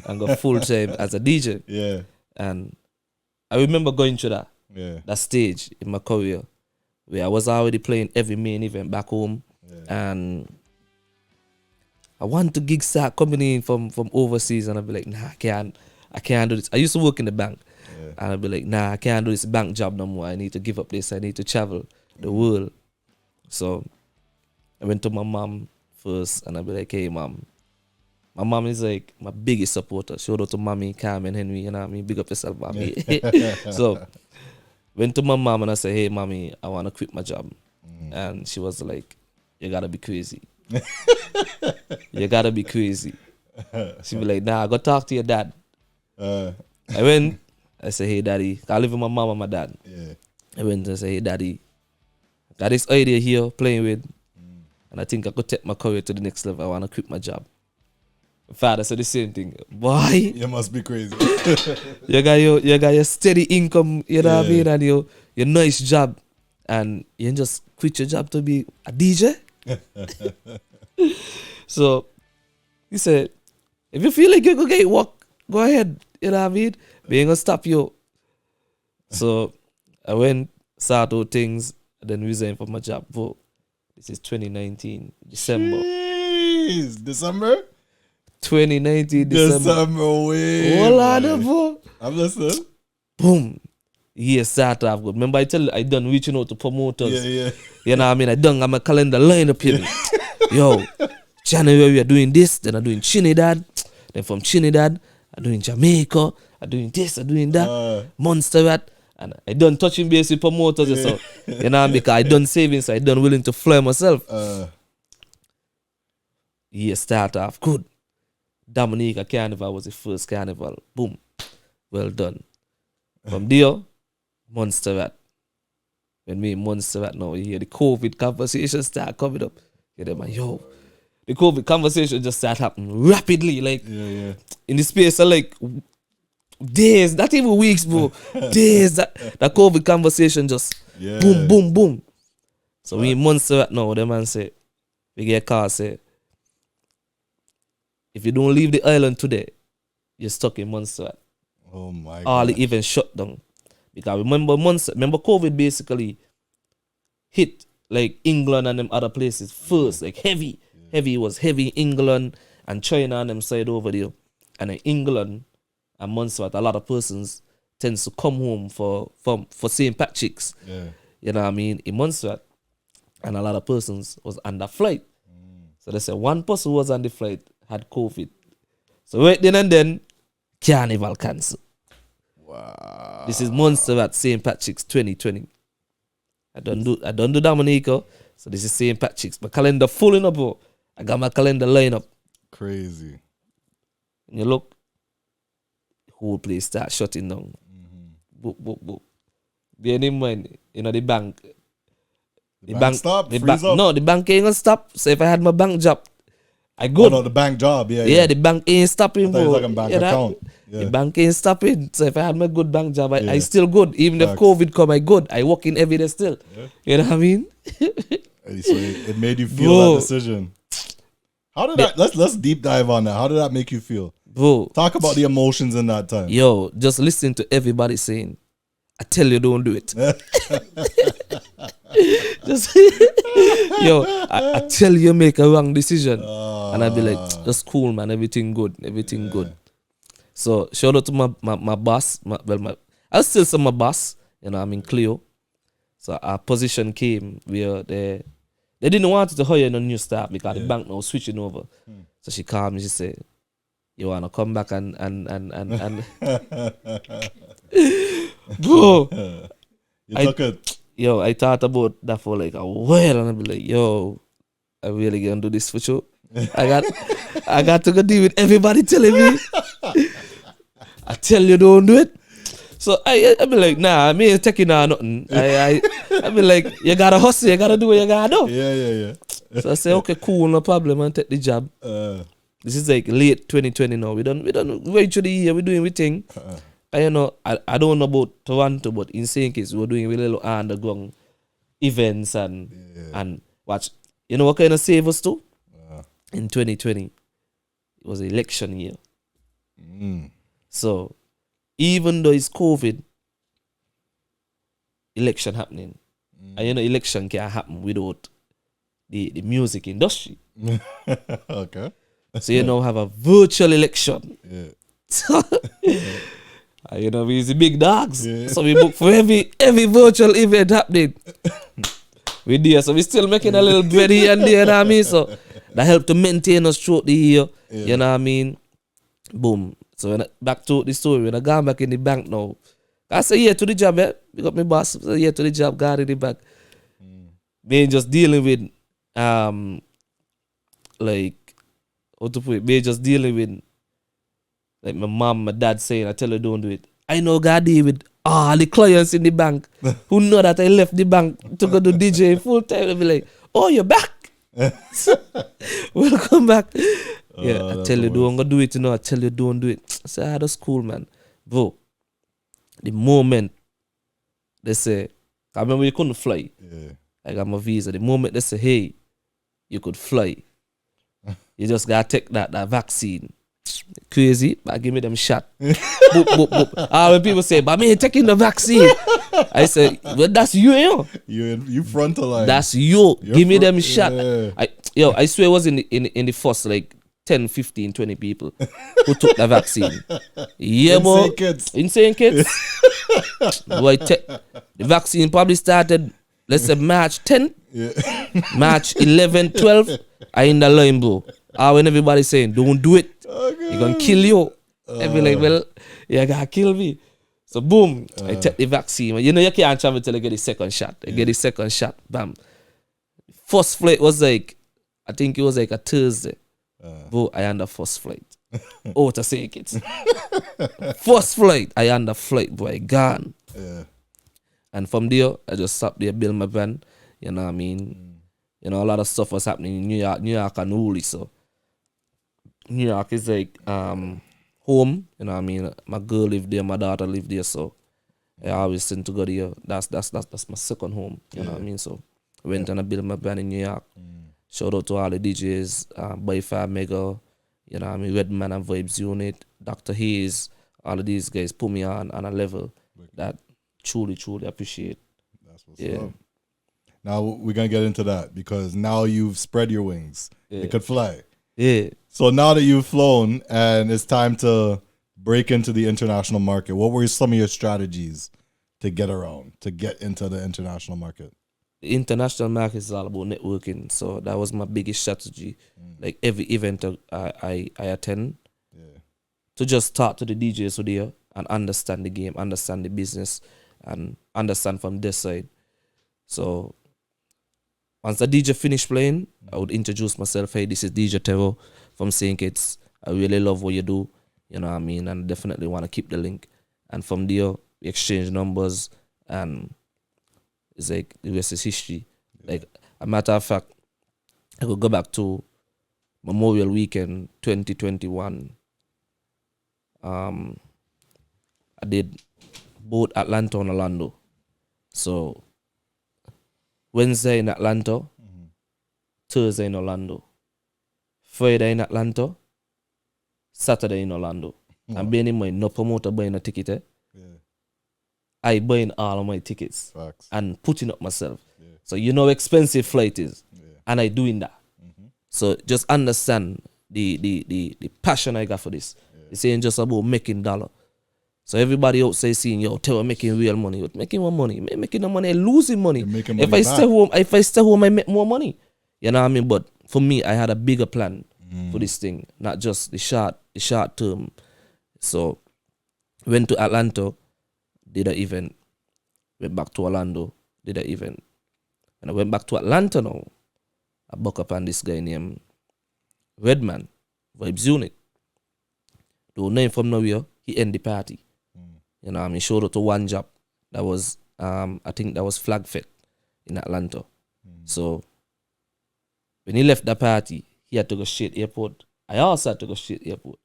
and go full time as a DJ. Yeah. And I remember going through that stage in my career where I was already playing every main event back home. Yeah. And I want to gig start coming in from overseas, and I'd be like, nah, I can't do this. I used to work in the bank, and I'd be like, nah, I can't do this bank job no more. I need to give up this. I need to travel the world. So I went to my mom first, and I'd be like, hey, mom. My mom is like my biggest supporter. Shout out to mommy, Carmen, Henry, you know what I mean? Big up yourself, mommy. So went to my mom and I said, hey, mommy, I want to quit my job. And she was like, you got to be crazy. You gotta be crazy. She be like, nah, go talk to your dad. I went, I said, hey daddy, I live with my mom and my dad. I went and said, hey daddy, Got this idea here playing with, and I think I could take my career to the next level. I want to quit my job. My father said the same thing. Boy, You must be crazy. you got your steady income, you know what I mean, and your nice job, and you just quit your job to be a DJ. So he said, if you feel like you go get work, go ahead. You know what I mean? We ain't gonna stop you. So I went, started out things, and then resigned from my job. But this is 2019, December. Jeez. December? 2019, December. December, wait. Hold on, bro. I'm listening. Boom. Year started off good. Remember I tell you, I done reaching out to promoters. Yeah. You know what I mean? I done got my calendar lined up here. Yo, January we are doing this, then I'm doing Trinidad. Then from Trinidad, I'm doing Jamaica. I'm doing this, I'm doing that. Montserrat. And I done touching base with promoters. So, you know, because I done savings, so I done willing to fly myself. Year start off good. Dominica Carnival was the first carnival. Boom. Well done. From there, Montserrat. When me Montserrat now, you hear the COVID conversation start coming up. You hear them, yo, the COVID conversation just start happening rapidly. Like, in the space of like days, not even weeks, bro. Days, that COVID conversation just boom, boom, boom. So we in Montserrat now, the man say, we get a call, say, if you don't leave the island today, you're stuck in Montserrat. Oh my God. All the events shut down. Because remember COVID basically hit like England and them other places first, like heavy. Heavy was heavy England and China and them side over there. And in England and Montserrat, a lot of persons tends to come home for St. Patrick's. Yeah. You know what I mean? In Montserrat. And a lot of persons was on the flight. So they said one person who was on the flight had COVID. So right then and then, carnival cancel. Wow. This is Montserrat St. Patrick's 2020. I don't do Dominica, so this is St. Patrick's. My calendar full in up, bro. I got my calendar line up. Crazy. And you look, whole place start shutting down. Book. Bear in mind, you know the bank. The bank stop? No, the bank ain't gonna stop. So if I had my bank job, I good. Oh, no, the bank job, Yeah, the bank ain't stopping, bro. Like a bank account. The bank ain't stopping. So if I had my good bank job, I still good. Even if COVID come, I good. I work in every day still. Yeah. You know what I mean? So it made you feel that decision. How did that? Let's deep dive on that. How did that make you feel? Bro, Talk about the emotions in that time. yo, just listen to everybody saying, I tell you, don't do it. Just, yo, I tell you, make a wrong decision. And I'd be like, just cool, man. Everything good. Everything good. So, shout out to my boss. I'll still say my boss. You know, I'm in Clio. So, our position came where they didn't want to hire no new staff because the bank now switching over. So, she called me. She said, you want to come back and bro, You took it. Yo, I thought about that for like a while, and I'd be like, yo, I really gonna do this for sure. I got to go deal with everybody telling me. I tell you, don't do it. So I be like, nah, me ain't taking on nothing. I be like, you gotta hustle, you gotta do what you gotta do. Yeah. So I say, okay, cool, no problem, and take the job. This is like late 2020 now. We done right through the year, we're doing we thing. You know, I don't know about Toronto, but in St. Kitts, we're doing a little underground events and watch. You know what kind of save us too? In 2020, it was election year. So, even though it's COVID, election happening. And you know, election can't happen without the music industry. Okay. So you now have a virtual election. You know, we're the big dogs. So we book for every virtual event happening. We there, so we still making a little bread here and there, you know what I mean? So that helped to maintain us throughout the year. You know what I mean? Boom. So when back to the story, when I got back in the bank now, I say yeah to the job, we got my boss, say yeah to the job, got in the bank. Me just dealing with like how to put it, me just dealing with like my mom, my dad saying, I tell her don't do it. I know God deal with all the clients in the bank who know that I left the bank to go to DJ full time, they'll be like, oh, you're back. Welcome back. Yeah, I tell you, don't go do it, I tell you, don't do it. I say, that's cool, man. Bro, the moment they say, I remember you couldn't fly. Yeah. I got my visa. The moment they say, hey, you could fly, you just gotta take that vaccine. Crazy, but give me them shot. Boop, boop, boop. When people say, but me ain't taking the vaccine, I say, well, that's you, You frontal line. That's you. Give me them shot. Yeah. I swear it was in the first like 10, 15, 20 people who took the vaccine. Yeah, boy. Insane kids. Boy, the vaccine probably started, let's say March 10th. Yeah. March 11, 12. I in the line, bro. When everybody saying, don't do it. You're gonna kill you. I be like, well, you're gonna kill me. So boom, I take the vaccine. You know, you can't travel till I get the second shot. I get the second shot, bam. First flight was like, I think it was like a Thursday. Bro, I on the first flight. Oh, to say it. First flight, I on the flight, boy, gone. Yeah. And from there, I just sat there, build my van. You know what I mean? You know, a lot of stuff was happening in New York and Woolly, so New York is like home, you know what I mean? My girl lived there, my daughter lived there, so I always tend to go there. That's my second home, you know what I mean? So I went and I built my band in New York. Shout out to all the DJs, By Far Mega, you know what I mean? Redman and Vibes Unit, Dr. Hayes, all of these guys put me on a level that truly appreciate. That's what's up. Now we're gonna get into that because now you've spread your wings. You could fly. Yeah. So now that you've flown and it's time to break into the international market, what were some of your strategies to get into the international market? The international market is all about networking, so that was my biggest strategy. Like every event I attend, to just talk to the DJs who there and understand the game, understand the business, and understand from this side. So once the DJ finished playing, I would introduce myself. Hey, this is DJ Tero from St. Kitts. I really love what you do, you know what I mean, and definitely want to keep the link. And from there, we exchange numbers, and it's like the rest is history. Like, a matter of fact, I could go back to Memorial Weekend 2021. I did both Atlanta and Orlando. So Wednesday in Atlanta, Thursday in Orlando, Friday in Atlanta, Saturday in Orlando. And being in mind, no promoter buying a ticket. I buying all of my tickets. Facts. And putting up myself. So you know how expensive flight is. And I doing that. So just understand the passion I got for this. It's ain't just about making dollar. So everybody outside seeing, yo, Tero making real money. You're making more money. Making no money, losing money. If I stay home, I make more money. You know what I mean? But for me, I had a bigger plan for this thing, not just the short term. So went to Atlanta, did an event. Went back to Orlando, did an event. And I went back to Atlanta now. I buck up on this guy named Redman, Vibes Unit. Don't know him from nowhere. He ended the party. You know what I mean? Showed up to one job. That was, I think that was Flag Fest in Atlanta. So when he left the party, he had to go straight airport. I also had to go straight airport.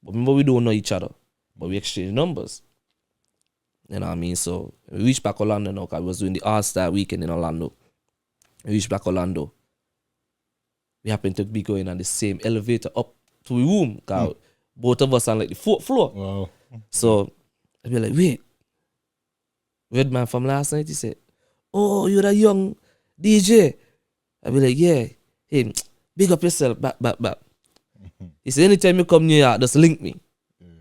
But remember, we don't know each other. But we exchanged numbers. You know what I mean? So we reached back Orlando now, because I was doing the All-Star weekend in Orlando. We reached back Orlando. We happened to be going on the same elevator up to the room, because both of us on like the 4th floor. Wow. So I be like, wait. Redman from last night, he said, oh, you're that young DJ. I be like, yeah. Hey, big up yourself, back. He said, anytime you come New York, just link me.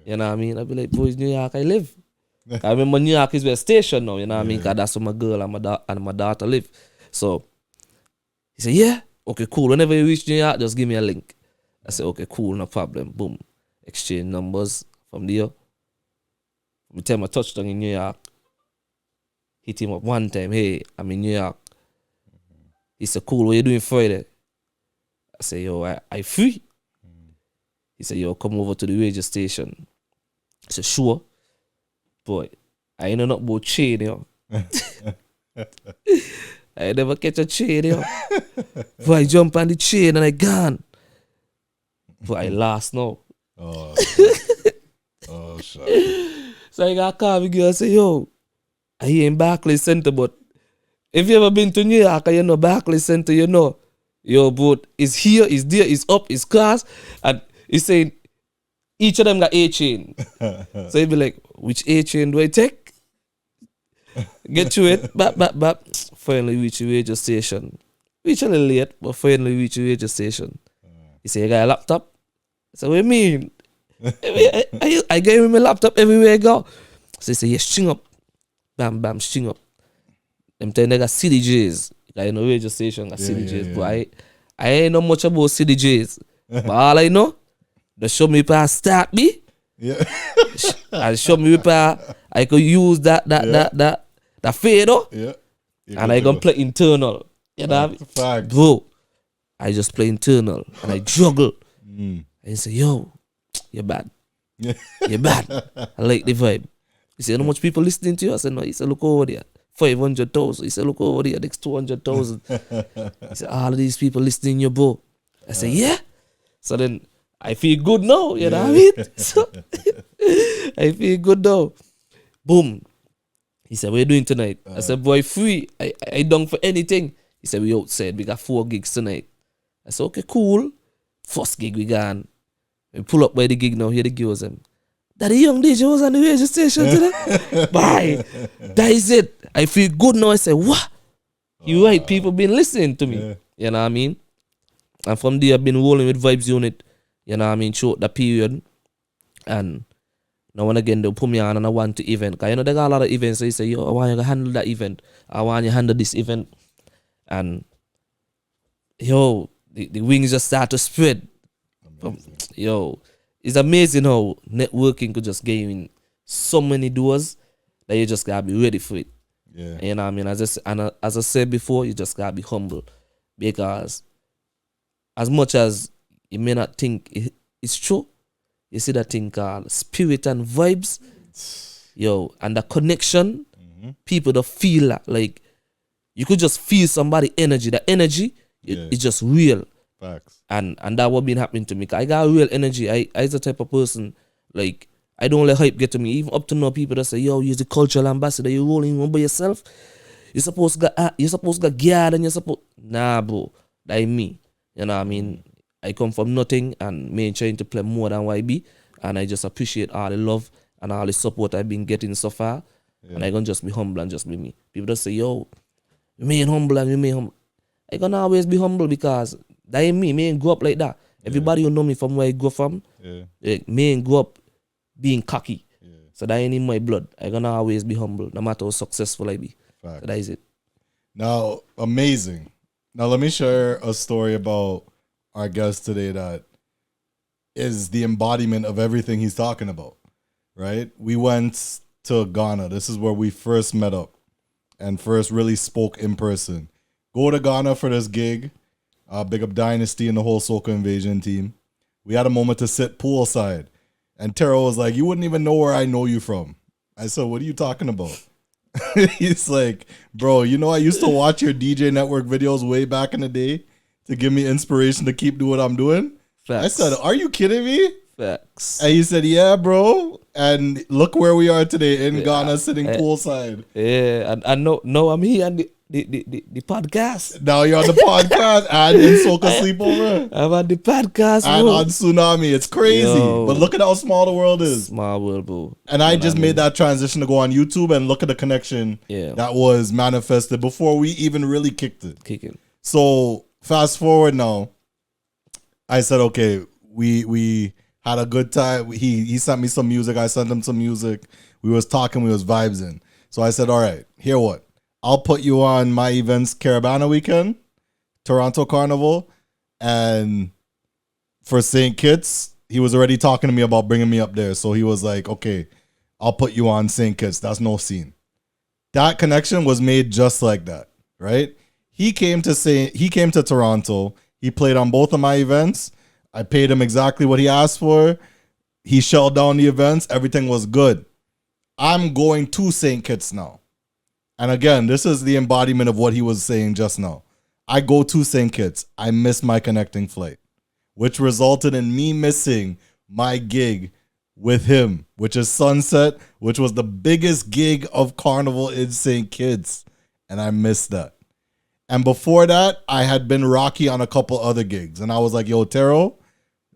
You know what I mean? I be like, boys, New York, I live. I remember New York is where station now, you know what I mean? Because that's where my girl and my daughter live. So he said, yeah, okay, cool. Whenever you reach New York, just give me a link. I said, okay, cool, no problem. Boom. Exchange numbers from there. By the time I touched down in New York, hit him up one time, hey, I'm in New York. He said, cool, what you doing Friday? I said, yo, I free. He said, yo, come over to the radio station. I said, sure. Boy, I ain't know not about chain, yo. I never catch a chain, yo. But I jump on the chain and I gone. But I lost now. Oh, shit. Oh, shit. So I got call me girl and say, yo, I here in Barclays Center, but if you ever been to New York and you know Barclays Center, you know, your boat is here, is there, is up, is class, and he's saying each of them got A chain. So he'd be like, which A chain do I take? Get to it, bap. Finally reach the radio station. Reach a little late, but finally reach the radio station. He said, you got a laptop? I said, what do you mean? I gave him a laptop everywhere I go. So he said, yeah, string up. Bam, string up. Them time they got CDJs. Like, you know, radio station got CDJs. But I ain't know much about CDJs. But all I know, they show me how start me. Yeah. And show me how I could use that fader. Yeah. And I gonna play internal. You know what I mean? Bro, I just play internal and I juggle. And he say, yo, you're bad. You're bad. I like the vibe. He said, how much people listening to you? I said, no. He said, look over there. 500,000. He said, look over there. Next 200,000. He said, all of these people listening to you, bro. I said, yeah. So then I feel good now. You know what I mean? So, I feel good now. Boom. He said, what you doing tonight? I said, boy, free. I done for anything. He said, we outside. We got 4 gigs tonight. I said, okay, cool. First gig we gone. We pull up by the gig now. Here the girls them. That the young DJ was on the radio station today. Bye. That is it. I feel good now. I say, what? You right. People been listening to me. Yeah. You know what I mean? And from there, I've been rolling with Vibes Unit. You know what I mean? Throughout the period. And now and again, they'll put me on and I want to event. Because you know, they got a lot of events. So you say, yo, I want you to handle that event. I want you to handle this event. And, yo, the wings just start to spread. Yo, it's amazing how networking could just give you so many doors that you just gotta be ready for it. Yeah. You know what I mean? As I said before, you just gotta be humble. Because as much as you may not think it's true, you see that thing called spirit and vibes. Yo, and the connection, people don't feel that. Like, you could just feel somebody energy. The energy, it's just real. Facts. And that what been happening to me. I got real energy. I the type of person, like, I don't let hype get to me. Even up to now, people that say, yo, you're the cultural ambassador, you're rolling on by yourself. You're supposed to get geared and you're supposed... Nah, bro. That ain't me. You know what I mean? I come from nothing and me trying to play more than YB. And I just appreciate all the love and all the support I've been getting so far. Yeah. And I gonna just be humble and just be me. People just say, yo, you mean humble and you mean humble. I gonna always be humble because that ain't me. Me ain't grow up like that. Everybody who know me from where I grew from, me ain't grow up being cocky. Yeah. So that ain't in my blood. I gonna always be humble, no matter how successful I be. Fact. So that is it. Now, amazing. Now let me share a story about our guest today that is the embodiment of everything he's talking about. Right? We went to Ghana. This is where we first met up and first really spoke in person. Go to Ghana for this gig. Big up Dynasty and the whole Soca Invasion team. We had a moment to sit poolside. And Tero was like, you wouldn't even know where I know you from. I said, what are you talking about? He's like, bro, you know I used to watch your DJ Network videos way back in the day to give me inspiration to keep doing what I'm doing. Facts. I said, are you kidding me? Facts. And he said, yeah, bro. And look where we are today in Ghana sitting poolside. Yeah, and no, I'm here on the podcast. Now you're on the podcast and in Soca Sleepover. I'm on the podcast, and bro. on Tsunami. It's crazy. Yo. But look at how small the world is. Small world, bro. And I just made that transition to go on YouTube and look at the connection that was manifested before we even really kicked it. So fast forward now. I said, okay, we had a good time. He sent me some music. I sent him some music. We was talking. We was vibing. So I said, all right, here what? I'll put you on my events, Caravana Weekend, Toronto Carnival, and for St. Kitts, he was already talking to me about bringing me up there. So he was like, okay, I'll put you on St. Kitts. That's no scene. That connection was made just like that, right? He came to Toronto. He played on both of my events. I paid him exactly what he asked for. He shelled down the events. Everything was good. I'm going to St. Kitts now. And again, this is the embodiment of what he was saying just now. I go to St. Kitts. I miss my connecting flight, which resulted in me missing my gig with him, which is Sunset, which was the biggest gig of Carnival in St. Kitts. And I missed that. And before that, I had been rocky on a couple other gigs. And I was like, yo, Tero,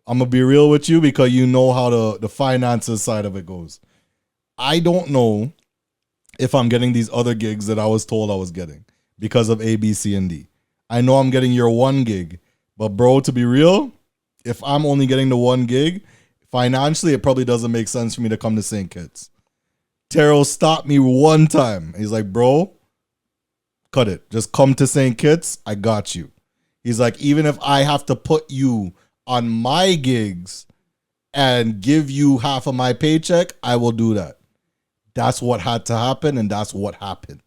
I'm going to be real with you because you know how the finances side of it goes. I don't know if I'm getting these other gigs that I was told I was getting because of A, B, C, and D. I know I'm getting your one gig, but bro, to be real, if I'm only getting the one gig, financially, it probably doesn't make sense for me to come to St. Kitts. Tero stopped me one time. He's like, bro, cut it. Just come to St. Kitts. I got you. He's like, even if I have to put you on my gigs and give you half of my paycheck, I will do that. That's what had to happen, and that's what happened.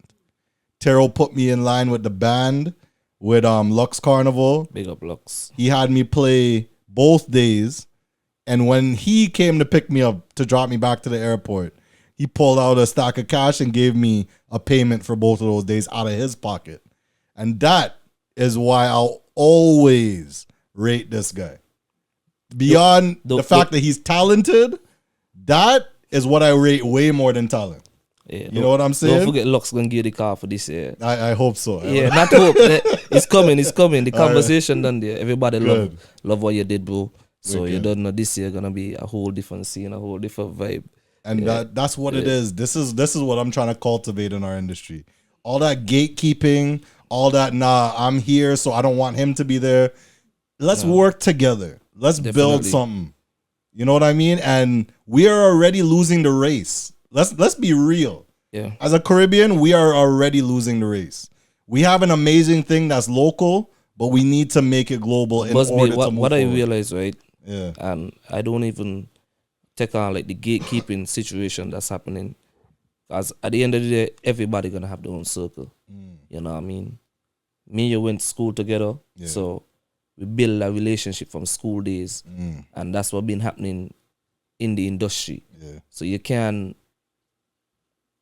Tero put me in line with the band, with Lux Carnival. Big up Lux. He had me play both days, and when he came to pick me up to drop me back to the airport, he pulled out a stack of cash and gave me a payment for both of those days out of his pocket. And that is why I'll always rate this guy. Beyond the fact that he's talented, that is what I rate way more than talent. Yeah, you know what I'm saying? Don't forget Lux gonna give you the car for this year. I hope so. Yeah, not hope. It's coming. The conversation done there. Everybody love what you did, bro. So you don't know this year gonna be a whole different scene, a whole different vibe. And that's what it is. This is what I'm trying to cultivate in our industry. All that gatekeeping, all that, I'm here, so I don't want him to be there. Let's work together. Let's build something. You know what I mean? And we are already losing the race. Let's be real. Yeah. As a Caribbean, we are already losing the race. We have an amazing thing that's local, but we need to make it global in order to move forward. What I realize, right? Yeah. And I don't even take on like the gatekeeping situation that's happening. Because at the end of the day, everybody gonna have their own circle. You know what I mean? Me and you went to school together. Yeah. So we build a relationship from school days. And that's what been happening in the industry. Yeah. So you can,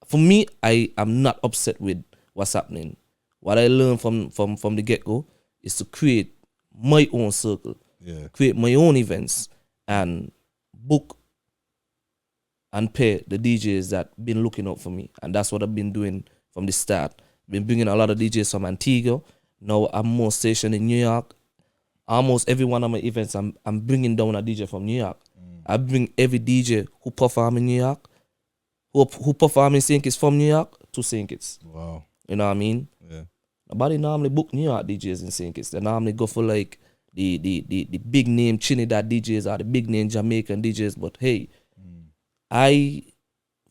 for me, I am not upset with what's happening. What I learned from the get-go is to create my own circle. Yeah. Create my own events and book and pay the DJs that been looking out for me. And that's what I've been doing from the start. Been bringing a lot of DJs from Antigua. Now I'm more stationed in New York. Almost every one of my events, I'm bringing down a DJ from New York. I bring every DJ who perform in New York, who perform in St. Kitts from New York to St. Kitts. Wow. You know what I mean? Yeah. Nobody normally book New York DJs in St. Kitts. They normally go for like the big name Trinidad DJs or the big name Jamaican DJs. But hey,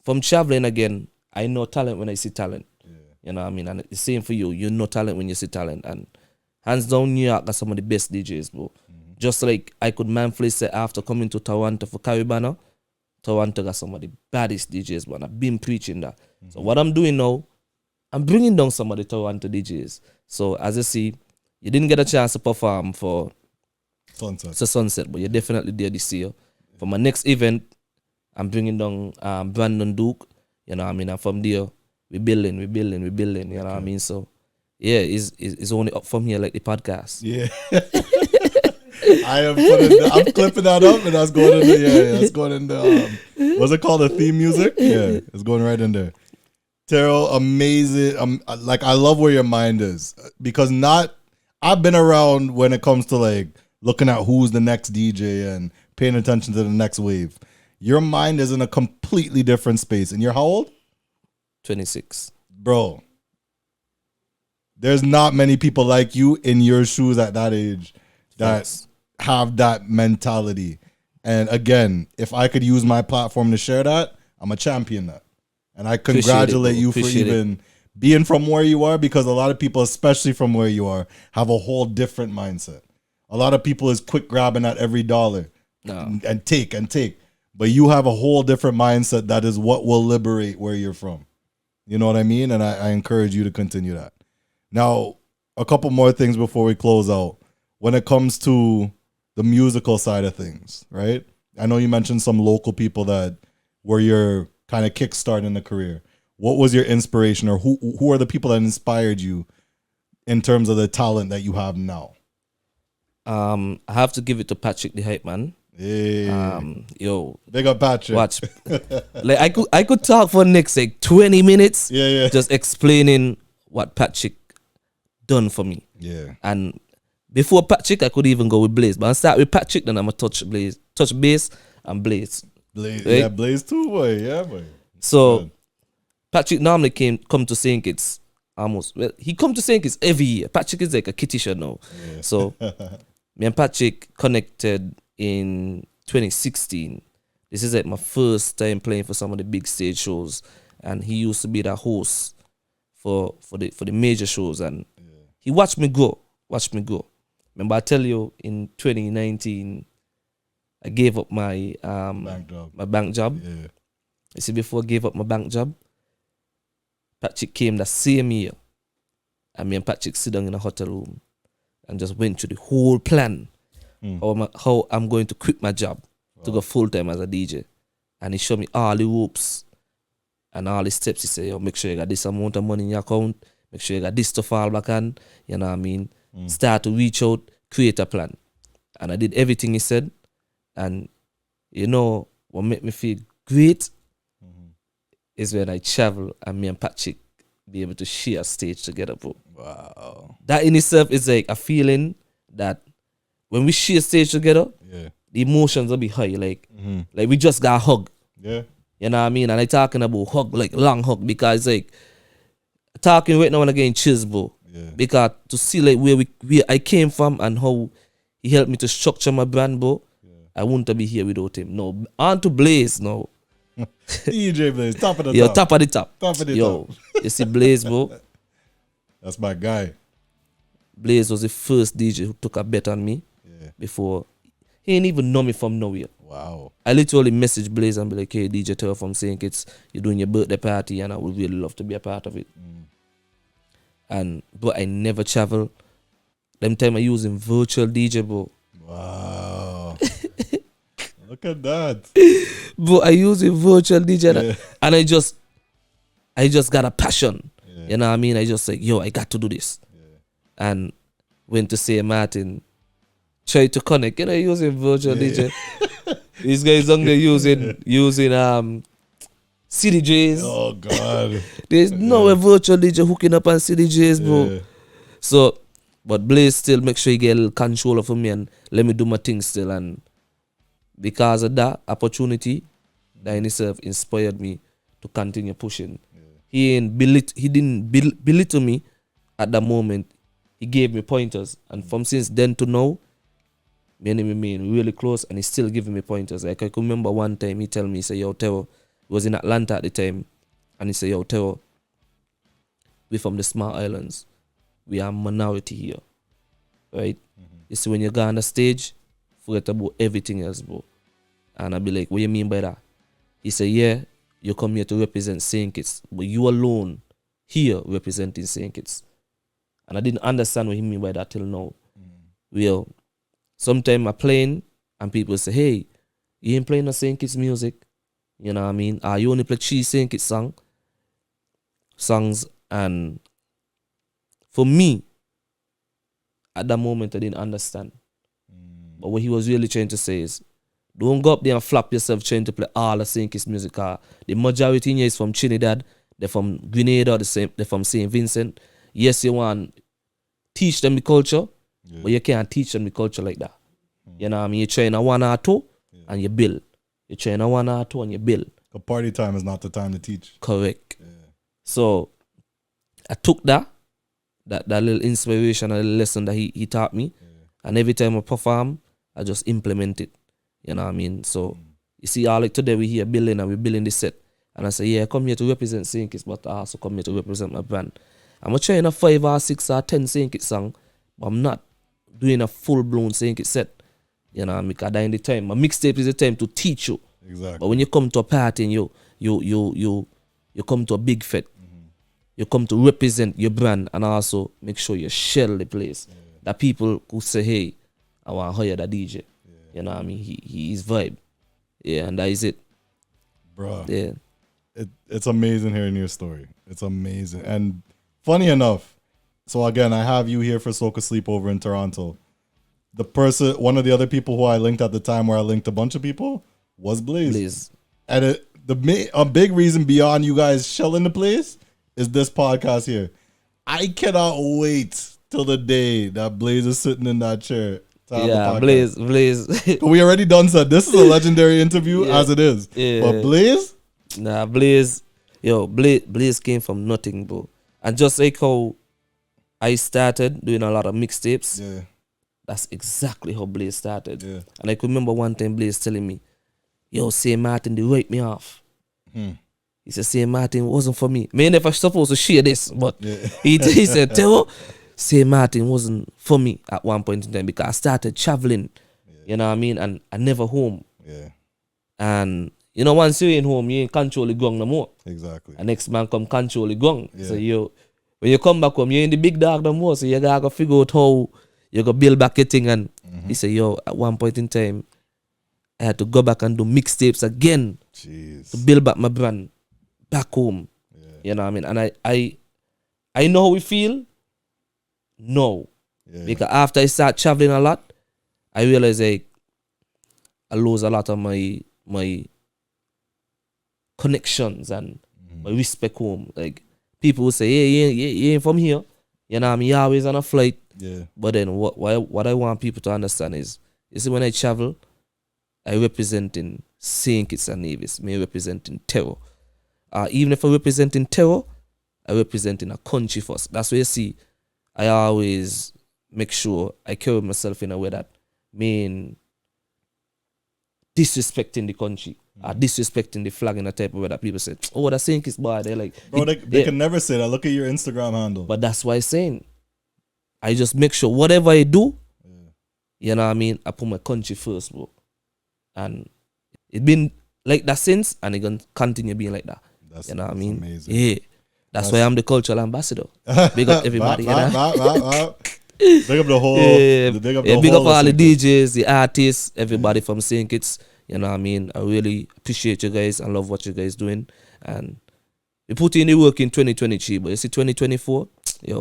from traveling again, I know talent when I see talent. Yeah. You know what I mean? And it's the same for you. You know talent when you see talent. And hands down, New York are some of the best DJs, bro. Just like I could manfully say after coming to Toronto for Caribana, Toronto got some of the baddest DJs, man. I've been preaching that. So what I'm doing now, I'm bringing down some of the Toronto DJs. So as you see, you didn't get a chance to perform for Sunset, but you're definitely there this year. For my next event, I'm bringing down Brandon Duke. You know what I mean? And from there, we're building. You know what I mean? So yeah, it's only up from here like the podcast. Yeah. I'm clipping that up and that's going in there. That's going in the what's it called? The theme music? Yeah, it's going right in there. Tero, amazing. Like I love where your mind is because I've been around when it comes to like looking at who's the next DJ and paying attention to the next wave. Your mind is in a completely different space. And you're how old? 26. Bro, there's not many people like you in your shoes at that age that have that mentality. And again, if I could use my platform to share that, I'm a champion that. And I congratulate you for even being from where you are, because a lot of people, especially from where you are, have a whole different mindset. A lot of people is quick grabbing at every dollar and take. But you have a whole different mindset that is what will liberate where you're from. You know what I mean? And I encourage you to continue that. Now, a couple more things before we close out. When it comes to the musical side of things, right? I know you mentioned some local people that were your kind of kickstart in the career? What was your inspiration, or who are the people that inspired you in terms of the talent that you have now? I have to give it to Patrick the Hypeman. Hey. Yo, Big up Patrick. watch. Like I could talk for next like 20 minutes. Yeah. Just explaining what Patrick done for me. Yeah. And before Patrick, I could even go with Blaze. But I start with Patrick, then I'm a touch bass and Blaze. Blaze, right? yeah, Blaze too, boy. Yeah, boy. So Good. Patrick normally come to St. Kitts almost. Well, he come to St. Kitts every year. Patrick is like a kitty now. Yeah. So me and Patrick connected in 2016. This is like my first time playing for some of the big stage shows, and he used to be the host for the major shows, and he watched me go. Remember, I tell you in 2019, I gave up my bank job. Yeah. You see, before I gave up my bank job, Patrick came that same year, and me and Patrick sit down in a hotel room and just went through the whole plan how I'm going to quit my job to go full time as a DJ. And he showed me all the ropes and all the steps. He said, yo, make sure you got this amount of money in your account, make sure you got this to fall back on, you know what I mean? Start to reach out, create a plan. And I did everything he said. And you know what made me feel great is when I travel and me and Patrick be able to share a stage together, bro. Wow. That in itself is like a feeling that when we share stage together, the emotions will be high. Like we just got a hug. Yeah. You know what I mean? And I talking about hug, like long hug, because like talking right now and again chills, bro. Yeah. Because to see like where I came from and how he helped me to structure my brand, bro. I wouldn't be here without him. No, on to Blaze, no. DJ Blaze, top of the Yo, top. top of the top. Top of the Yo, top. you see Blaze, bro. That's my guy. Blaze was the first DJ who took a bet on me before. He ain't even know me from nowhere. Wow. I literally message Blaze and be like, hey, DJ Tero from St. Kitts, you're doing your birthday party and I would really love to be a part of it. But I never travel. Them time I using virtual DJ, bro. Wow. Look at that. But I use a virtual DJ and I just got a passion. You know what I mean? I just like, yo, I got to do this. And went to St. Martin, tried to connect, using virtual DJ. These guys on there using CDJs. Oh God. There's no a virtual DJ hooking up on CDJs, bro. So, but Blaze still make sure he get a little control of me and let me do my thing still. And because of that opportunity, that in itself inspired me to continue pushing. He didn't belittle me at that moment. He gave me pointers, and from since then to now, me and him remain really close, and he's still giving me pointers. Like I can remember one time he tell me, he said, yo, Tero, he was in Atlanta at the time, and he said, yo, Tero, we from the small islands. We are a minority here. Right? You see, when you go on the stage, forget about everything else, bro. And I be like, what you mean by that? He said, yeah, you come here to represent St. Kitts, but you alone here representing St. Kitts. And I didn't understand what he mean by that till now. Well, sometimes I'm playing and people say, hey, you ain't playing no St. Kitts music. You know what I mean? You only play 3 St. Kitts songs. And for me, at that moment, I didn't understand. But what he was really trying to say is, don't go up there and flap yourself trying to play all the St. Kitts music. The majority in here is from Trinidad. They're from Grenada. They're from St. Vincent. Yes, you want to teach them the culture, but you can't teach them the culture like that. You know what I mean? You train a 1 or 2 and you build. You train a 1 or 2 and you build. A party time is not the time to teach. Correct. So I took that little inspiration, a little lesson that he taught me, and every time I perform, I just implement it. You know what I mean? So you see, all like today we here building and we're building this set. And I say, yeah, I come here to represent St. Kitts, but I also come here to represent my brand. I'm trying a 5 or 6 or 10 St. Kitts song, but I'm not doing a full-blown St. Kitts set. You know, because that in the time, my mixtape is the time to teach you. Exactly. But when you come to a party and you come to a big fete, you come to represent your brand and also make sure you shell the place. That people who say, hey, I want to hire that DJ. You know what I mean? He is vibe. Yeah, and that is it. Bro. Yeah. it's amazing hearing your story. It's amazing. And funny enough, so again, I have you here for Soca Sleepover in Toronto. One of the other people who I linked at the time where I linked a bunch of people was Blaze. And a big reason beyond you guys shelling the place is this podcast here. I cannot wait till the day that Blaze is sitting in that chair. Yeah, Blaze. We already done said this is a legendary interview as it is. Yeah. But Blaze? Nah, Blaze came from nothing, bro. And just like how I started doing a lot of mixtapes, Yeah. that's exactly how Blaze started. Yeah. And I could remember one time Blaze telling me, yo, say Martin, they write me off. He said, say Martin wasn't for me. Me never supposed to share this, but he said, Tero, say Martin wasn't for me at one point in time because I started traveling, you know what I mean, and I never home. Yeah. And, you know, once you're in home, you ain't control the gong no more. Exactly. The next man come control the gong. Yeah. So when you come back home, you're in the big dog no more, so you gotta figure out how you go build back your thing. And he said, yo, at one point in time, I had to go back and do mixtapes again. Jeez. To build back my brand back home. Yeah. You know what I mean? And I know how we feel. No. Yeah. Because after I start traveling a lot, I realize I lose a lot of my connections and my respect home. Like people will say, yeah, you ain't from here. You know what I mean? You're always on a flight. Yeah. But then what I want people to understand is, you see, when I travel, I represent in St. Kitts and Nevis. Me representing Tero. Even if I represent in Tero, I represent in a country first. That's where you see I always make sure I carry myself in a way that mean disrespecting the country, disrespecting the flag in a type of way that people say, oh, that's St. Kitts boy. They're like, bro, they can never say that. Look at your Instagram handle. But that's why I'm saying, I just make sure whatever I do, you know what I mean, I put my country first, bro. And it's been like that since, and it's going to continue being like that. You know what I mean? Amazing. Yeah. That's why I'm the cultural ambassador. Big up everybody. Big up the whole. Big up all the DJs, the artists, everybody from St. Kitts. You know what I mean? I really appreciate you guys. I love what you guys doing. And we put in the work in 2023, but you see 2024,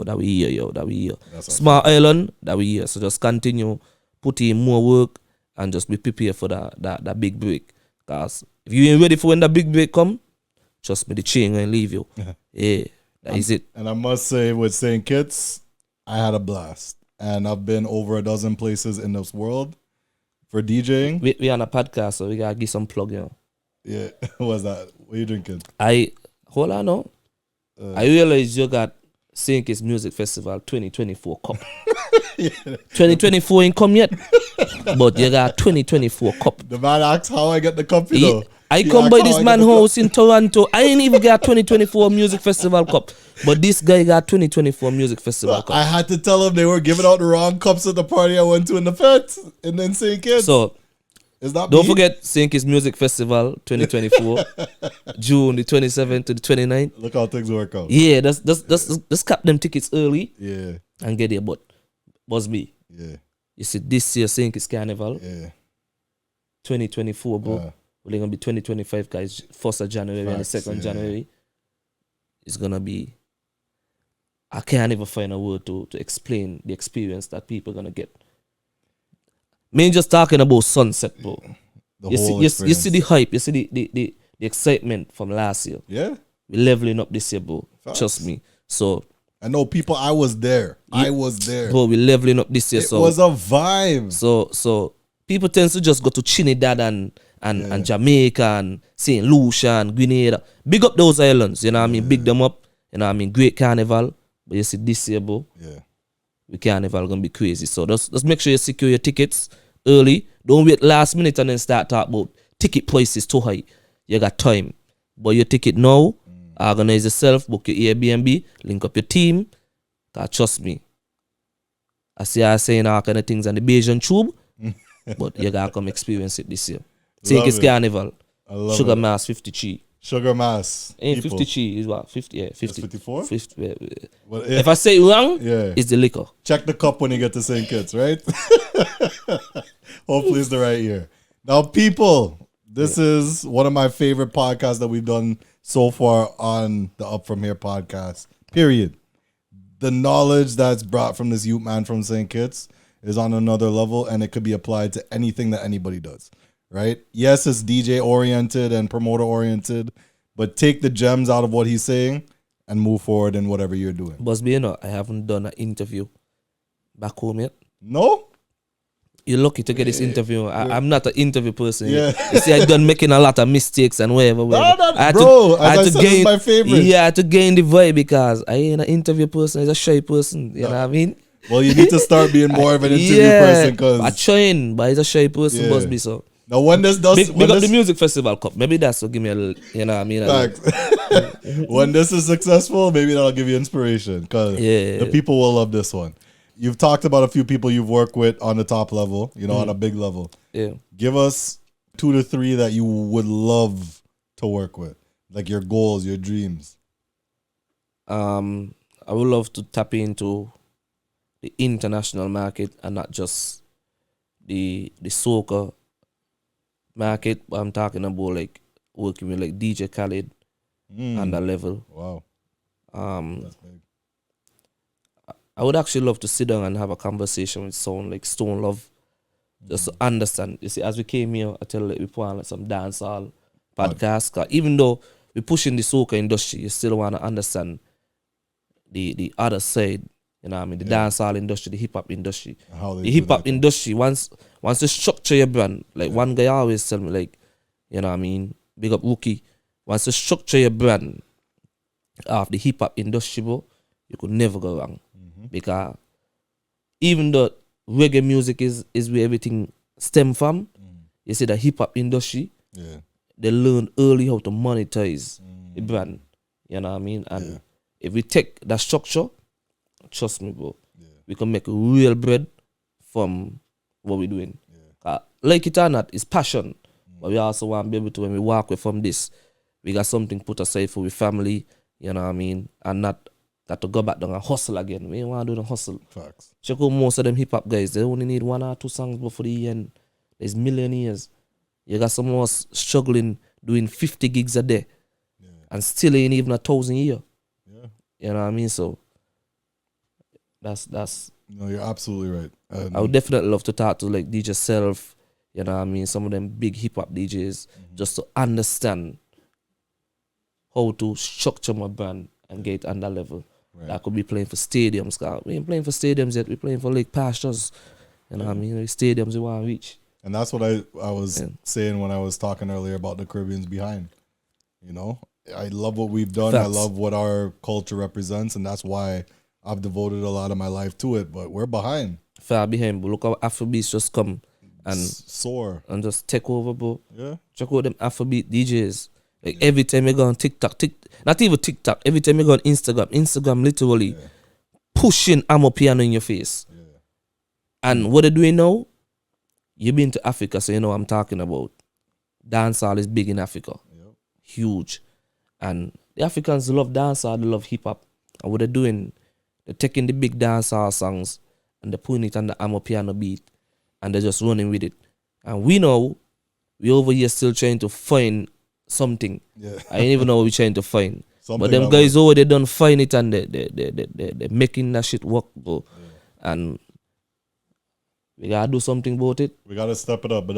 that we here. Small Island, that we here. So just continue, put in more work and just be prepared for that big break. Because if you ain't ready for when that big break come, trust me, the chain gonna leave you. Yeah, that is it. And I must say, with St. Kitts, I had a blast. And I've been over a dozen places in this world for DJing. We on a podcast, so we gotta give some plug, Yeah, what's that? What are you drinking? Hold on now. I realized you got St. Kitts Music Festival 2024 cup. 2024 ain't come yet, but you got 2024 cup. The man asked how I get the cup, though. I come by this man house in Toronto. I ain't even got 2024 Music Festival cup, but this guy got 2024 Music Festival cup. I had to tell him they were giving out the wrong cups at the party I went to in the Fete, and then St. Kitts. So don't forget St. Kitts Music Festival 2024, June the 27th to the 29th. Look how things work out. Yeah, let's cap them tickets early. Yeah, and get there. But BuzzB. Yeah, you see this year St. Kitts Carnival. Yeah, 2024, bro. We're gonna be 2025, guys. 1st of January and the 2nd of January. It's gonna be. I can't even find a word to explain the experience that people are gonna get. Me just talking about Sunset, bro. You see the hype, you see the excitement from last year. Yeah. We're leveling up this year, bro. Facts. Trust me. So I know people. I was there. Bro, we're leveling up this year. It was a vibe. So people tend to just go to Trinidad and Jamaica and St. Lucia and Grenada. Big up those islands, you know what I mean? Big them up, you know what I mean? Great carnival. But you see this year, bro, the carnival gonna be crazy. So just make sure you secure your tickets early. Don't wait last minute and then start talking about ticket prices too high. You got time. But your ticket now, organize yourself, book your Airbnb, link up your team. Cause trust me, I see I saying all kind of things on the Bayesian tube, but you gotta come experience it this year. St. Kitts Carnival. Sugar Mass 53. Sugar Mass. Ain't 53 is what? 50, yeah, 50. 54? 50, yeah. Well, if I say it wrong, it's the liquor. Check the cup when you get to St. Kitts, right? Hopefully it's the right year. Now, people, This is one of my favorite podcasts that we've done so far on the Up From Here podcast. Period. The knowledge that's brought from this youth man from St. Kitts is on another level, and it could be applied to anything that anybody does, right? Yes, it's DJ oriented and promoter oriented, but take the gems out of what he's saying and move forward in whatever you're doing. BuzzB, you know, I haven't done an interview back home yet. No? You're lucky to get this interview. I'm not an interview person. Yeah. You see, I've done making a lot of mistakes and whatever. This is my favorite. Yeah, I had to gain the vibe because I ain't an interview person. I'm a shy person. You know what I mean? Well, you need to start being more of an interview person. Cause I'm trying, but he's a shy person, Yeah. BuzzB, so. Now, when this does... Big up the Music Festival Cup. Maybe that's what give me a little, you know what I mean? Facts. When this is successful, maybe that'll give you inspiration because the people will love this one. You've talked about a few people you've worked with on the top level, you know, on a big level. Yeah. Give us 2 to 3 that you would love to work with, like your goals, your dreams. I would love to tap into the international market and not just the soca market. But I'm talking about like working with like DJ Khaled on that level. Wow. That's big. I would actually love to sit down and have a conversation with someone like Stone Love, just to understand. You see, as we came here, I tell you, like, we put on like some dancehall podcast. 'Cause even though we're pushing the soca industry, you still want to understand the other side. You know what I mean? The dancehall industry, the hip hop industry. The hip hop industry, once you structure your brand, like one guy always tell me, like, you know what I mean? Big up Wookie. Once you structure your brand of the hip hop industry, bro, you could never go wrong. Because even though reggae music is where everything stem from, you see the hip hop industry, they learn early how to monetize the brand. You know what I mean? And if we take that structure, trust me, bro, we can make real bread from what we're doing. Like it or not, it's passion. But we also want to be able to, when we walk away from this, we got something put aside for our family, you know what I mean? And not got to go back down and hustle again. We don't want to do the hustle. Facts. Check out most of them hip hop guys. They only need 1 or 2 songs before the end. There's millionaires. You got some of us struggling doing 50 gigs a day and still ain't even 1,000 a year. Yeah. You know what I mean? So that's. No, you're absolutely right. I would definitely love to talk to like DJ Self. You know what I mean? Some of them big hip hop DJs just to understand how to structure my brand and get on that level. Right. I could be playing for stadiums. Cause we ain't playing for stadiums yet. We're playing for like pastures. You know what I mean? Like stadiums we want to reach. And that's what I was saying when I was talking earlier about the Caribbeans behind. You know, I love what we've done. Facts. I love what our culture represents, and that's why I've devoted a lot of my life to it. But we're behind. Far behind, but look how Afrobeats just come and soar and just take over, bro. Yeah. Check out them Afrobeat DJs. Like every time you go on TikTok, not even TikTok, every time you go on Instagram literally pushing Amo piano in your face. Yeah. And what they're doing now, you've been to Africa, so you know what I'm talking about. Dancehall is big in Africa. Yep. Huge. And the Africans love dancehall, they love hip hop. And what they're doing, they're taking the big dancehall songs and they're putting it on the Amo piano beat and they're just running with it. And we know, we over here still trying to find something. Yeah. I ain't even know what we're trying to find. Something, but them guys over there don't find it and they're making that shit work, bro. Yeah. And we gotta do something about it. We gotta step it up. But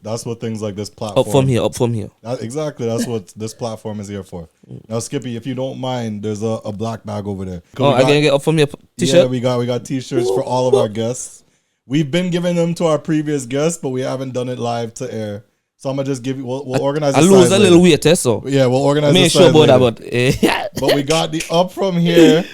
that's what things like this platform. Up from here. Exactly. That's what this platform is here for. Now, Skippy, if you don't mind, there's a black bag over there. I can get Up From Here t-shirt? Yeah, we got t-shirts for all of our guests. We've been giving them to our previous guests, but we haven't done it live to air. So I'm gonna just give you. We'll organize. I lose a little weight, so yeah, we'll organize. I ain't sure about that, but we got the Up From Here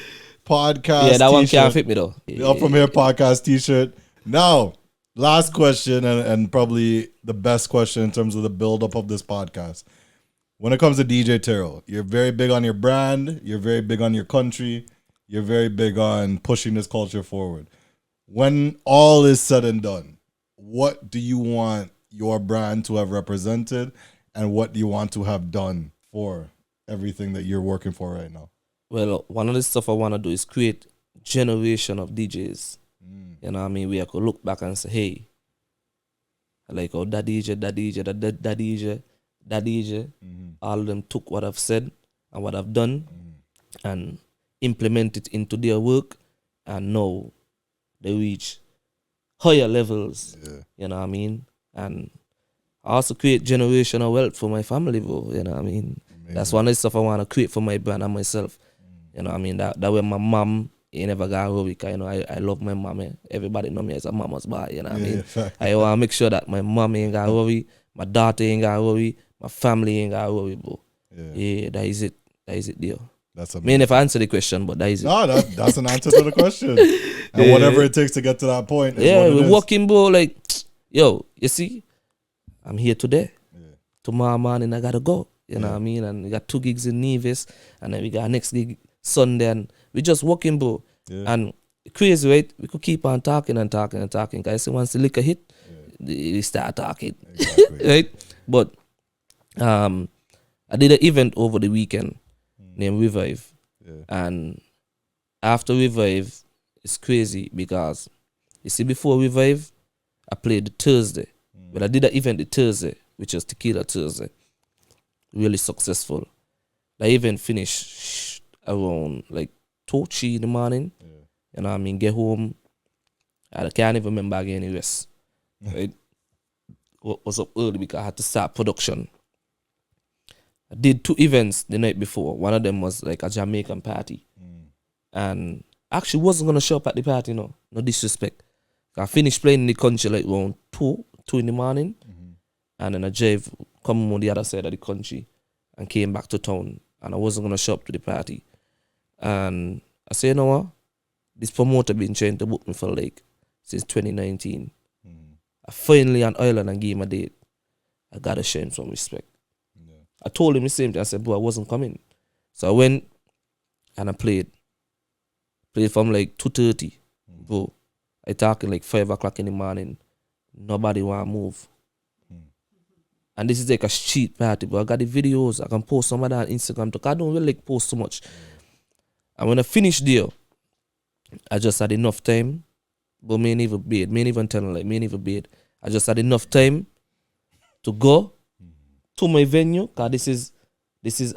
podcast. Yeah, that t-shirt. one can't fit me though. The Up From Here podcast t-shirt. Now, last question, and probably the best question in terms of the build-up of this podcast. When it comes to DJ Tero, you're very big on your brand. You're very big on your country. You're very big on pushing this culture forward. When all is said and done, what do you want your brand to have represented, and what do you want to have done for everything that you're working for right now? Well, one of the stuff I want to do is create generation of DJs. You know what I mean? We could look back and say, hey, Like, oh, that DJ, all of them took what I've said and what I've done and implement it into their work, and now they reach higher levels. You know what I mean? And I also create generational wealth for my family, bro. You know what I mean? Amazing. That's one of the stuff I want to create for my brand and myself. You know what I mean? That way my mom, he never got worried. You know, I love my mom. Everybody know me as a mama's boy. You know what I mean? I want to make sure that my mom ain't got worried, my daughter ain't got worried, my family ain't got worried, bro. Yeah, that is it. That is it, deal. That's amazing. I mean, if I answer the question, but that is it. No, that's an answer to the question. And whatever it takes to get to that point. We're walking, bro. Like, yo, you see, I'm here today. Tomorrow morning, I gotta go. You know what I mean? And we got 2 gigs in Nevis, and then we got next gig Sunday, and we just walking, bro. And crazy, right? We could keep on talking and talking and talking. Guys, once the liquor hit, we start talking. Exactly. Right? But I did an event over the weekend named Revive. And after Revive, it's crazy because, you see, before Revive, I played the Thursday. But I did an event the Thursday, which was Tequila Thursday. Really successful. The event finished around like 2, 3 in the morning. You know what I mean? Get home. I can't even remember again any rest. Right? Was up early because I had to start production. I did 2 events the night before. One of them was like a Jamaican party. And I actually wasn't going to show up at the party, no disrespect. I finished playing in the country like around 2 in the morning. And then I drove come on the other side of the country and came back to town. And I wasn't going to show up to the party. And I said, you know what? This promoter been trying to book me for like since 2019. I finally on island and gave him a date. I got to show him some respect. I told him the same thing. I said, bro, I wasn't coming. So I went and I played. Played from like 2:30. Bro, I talking like 5 o'clock in the morning. Nobody want to move. And this is like a street party, but I got the videos. I can post some of that on Instagram. I don't really like post so much. And when I finished there, I just had enough time. But me ain't even bed. Me ain't even telling like me ain't even bed. I just had enough time to go to my venue. Cause this is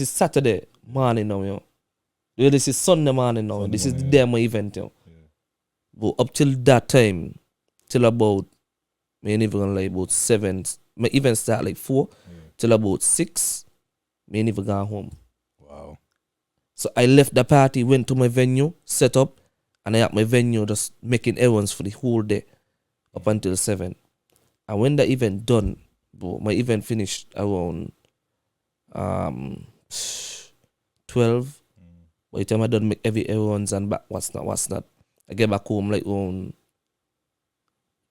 Saturday morning now, yo. This is Sunday morning now. This is the day of my event, yo. But up till that time, till about, me ain't even gonna lie, about 7. My event start like 4 till about 6. Me ain't even gone home. Wow. So I left the party, went to my venue, set up, and I had my venue just making errands for the whole day up until 7. And when the event done, bro, my event finished around 12. By the time I done make every errands and back, what's not. I get back home like around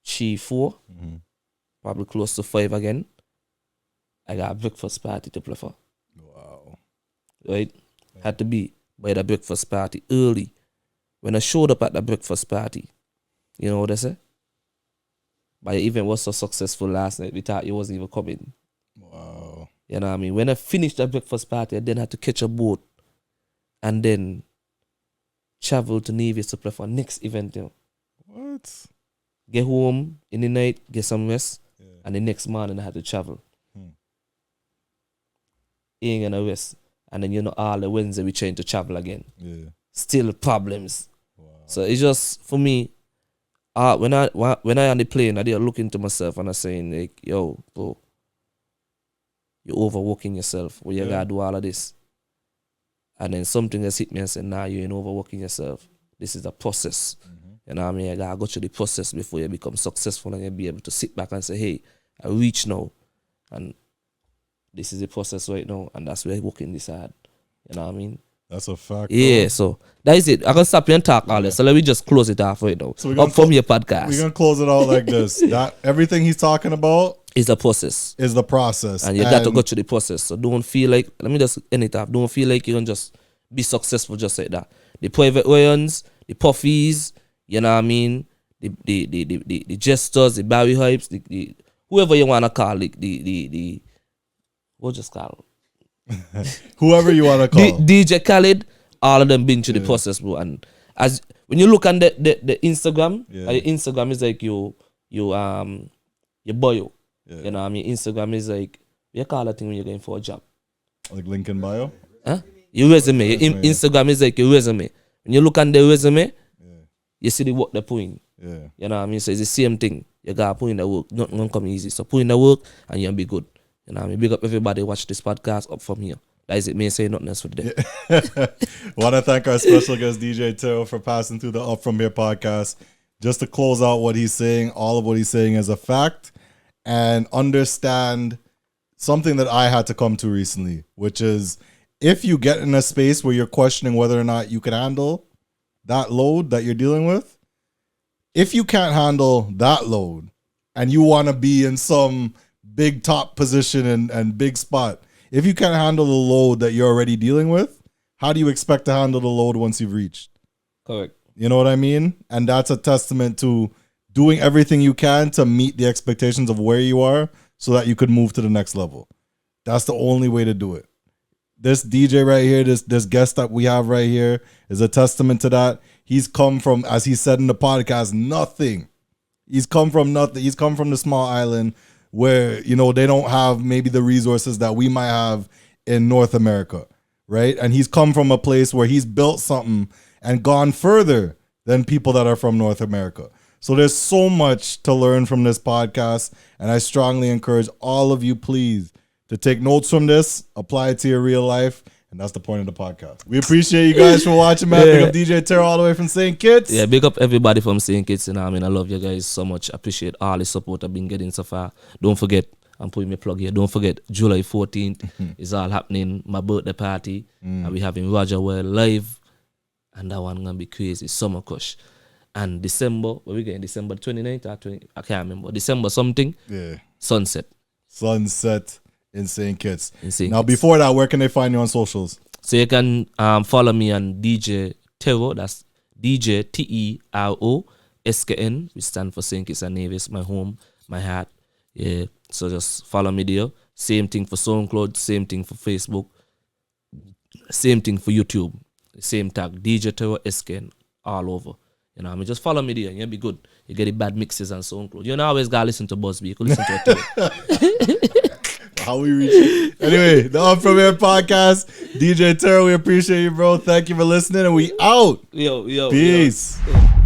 3, 4, probably close to 5 again. I got a breakfast party to play for. Wow. Right? Had to be by the breakfast party early. When I showed up at the breakfast party, you know what I say? My event was so successful last night, we thought you wasn't even coming. Wow. You know what I mean? When I finished the breakfast party, I then had to catch a boat and then travel to Nevis to play for next event. You know? What? Get home in the night, get some rest, and the next morning I had to travel. Ain't gonna rest. And then, you know, all the Wednesday we trying to travel again. Still problems. Wow. So it's just, for me, when I on the plane, I did look into myself and I saying, like, yo, bro, you're overworking yourself. Well, you gotta do all of this. And then something else hit me and said, nah, you ain't overworking yourself. This is a process. You know what I mean? I gotta go through the process before you become successful and you'll be able to sit back and say, hey, I reach now. And this is the process right now. And that's where I'm working this hard. You know what I mean? That's a fact. Yeah, so that is it. I can stop you and talk all this. So let me just close it off right now. So up from your podcast. We're gonna close it out like this. That everything he's talking about is the process. Is the process. And you got to go through the process. So don't feel like, let me just end it off. Don't feel like you can just be successful just like that. The private Ryans, the puffies, you know what I mean? The gestures, the Barry Hypes, the whoever you wanna call it, the what just call it? Whoever you wanna call. DJ Khaled, all of them been through the process, bro. And as when you look on the Instagram, the Instagram is like you your bio. Yeah. You know what I mean? Instagram is like, you call that thing when you're going for a job. Like link in bio? Huh? Your resume. Instagram is like your resume. When you look on the resume, you see the work they're putting. Yeah. You know what I mean? So it's the same thing. You gotta put in the work. Nothing gonna come easy. So put in the work and you'll be good. You know what I mean? Big up everybody watch this podcast up from here. That is it. Me say nothing else for today. Want to thank our special guest DJ Tero for passing through the Up From Here podcast. Just to close out what he's saying, all of what he's saying is a fact, and understand something that I had to come to recently, which is if you get in a space where you're questioning whether or not you can handle that load that you're dealing with, if you can't handle that load and you want to be in some big top position and big spot, if you can't handle the load that you're already dealing with, how do you expect to handle the load once you've reached? Correct. You know what I mean? And that's a testament to doing everything you can to meet the expectations of where you are so that you could move to the next level. That's the only way to do it. This DJ right here, this guest that we have right here is a testament to that. He's come from, as he said in the podcast, nothing. He's come from nothing. He's come from the small island where, you know, they don't have maybe the resources that we might have in North America, right? And he's come from a place where he's built something and gone further than people that are from North America. So there's so much to learn from this podcast, and I strongly encourage all of you, please, to take notes from this, apply it to your real life, and that's the point of the podcast. We appreciate you guys for watching, man. Big up DJ Tero all the way from St. Kitts. Yeah, big up everybody from St. Kitts. You know, I mean, I love you guys so much. Appreciate all the support I've been getting so far. Don't forget, I'm putting my plug here. Don't forget, July 14th is all happening. My birthday party. And we having Roger Well live. And that one gonna be crazy. Summer Kush. And December, what we getting? December 29th or 20? I can't remember. December something. Yeah. Sunset In St. Kitts. Now, before that, where can they find you on socials? So you can follow me on DJ Tero. That's DJ TERO SKN. We stand for St. Kitts and Nevis, my home, my heart. Yeah. So just follow me there. Same thing for SoundCloud. Same thing for Facebook. Same thing for YouTube. Same tag. DJ Tero SKN all over. You know, I mean, just follow me there and you'll be good. You get the bad mixes and SoundCloud. You don't always gotta listen to BuzzB. You can listen to it. How we reach it. Anyway, the Up From Here podcast. DJ Tero, we appreciate you, bro. Thank you for listening, and we out. Yo. Peace. Yo.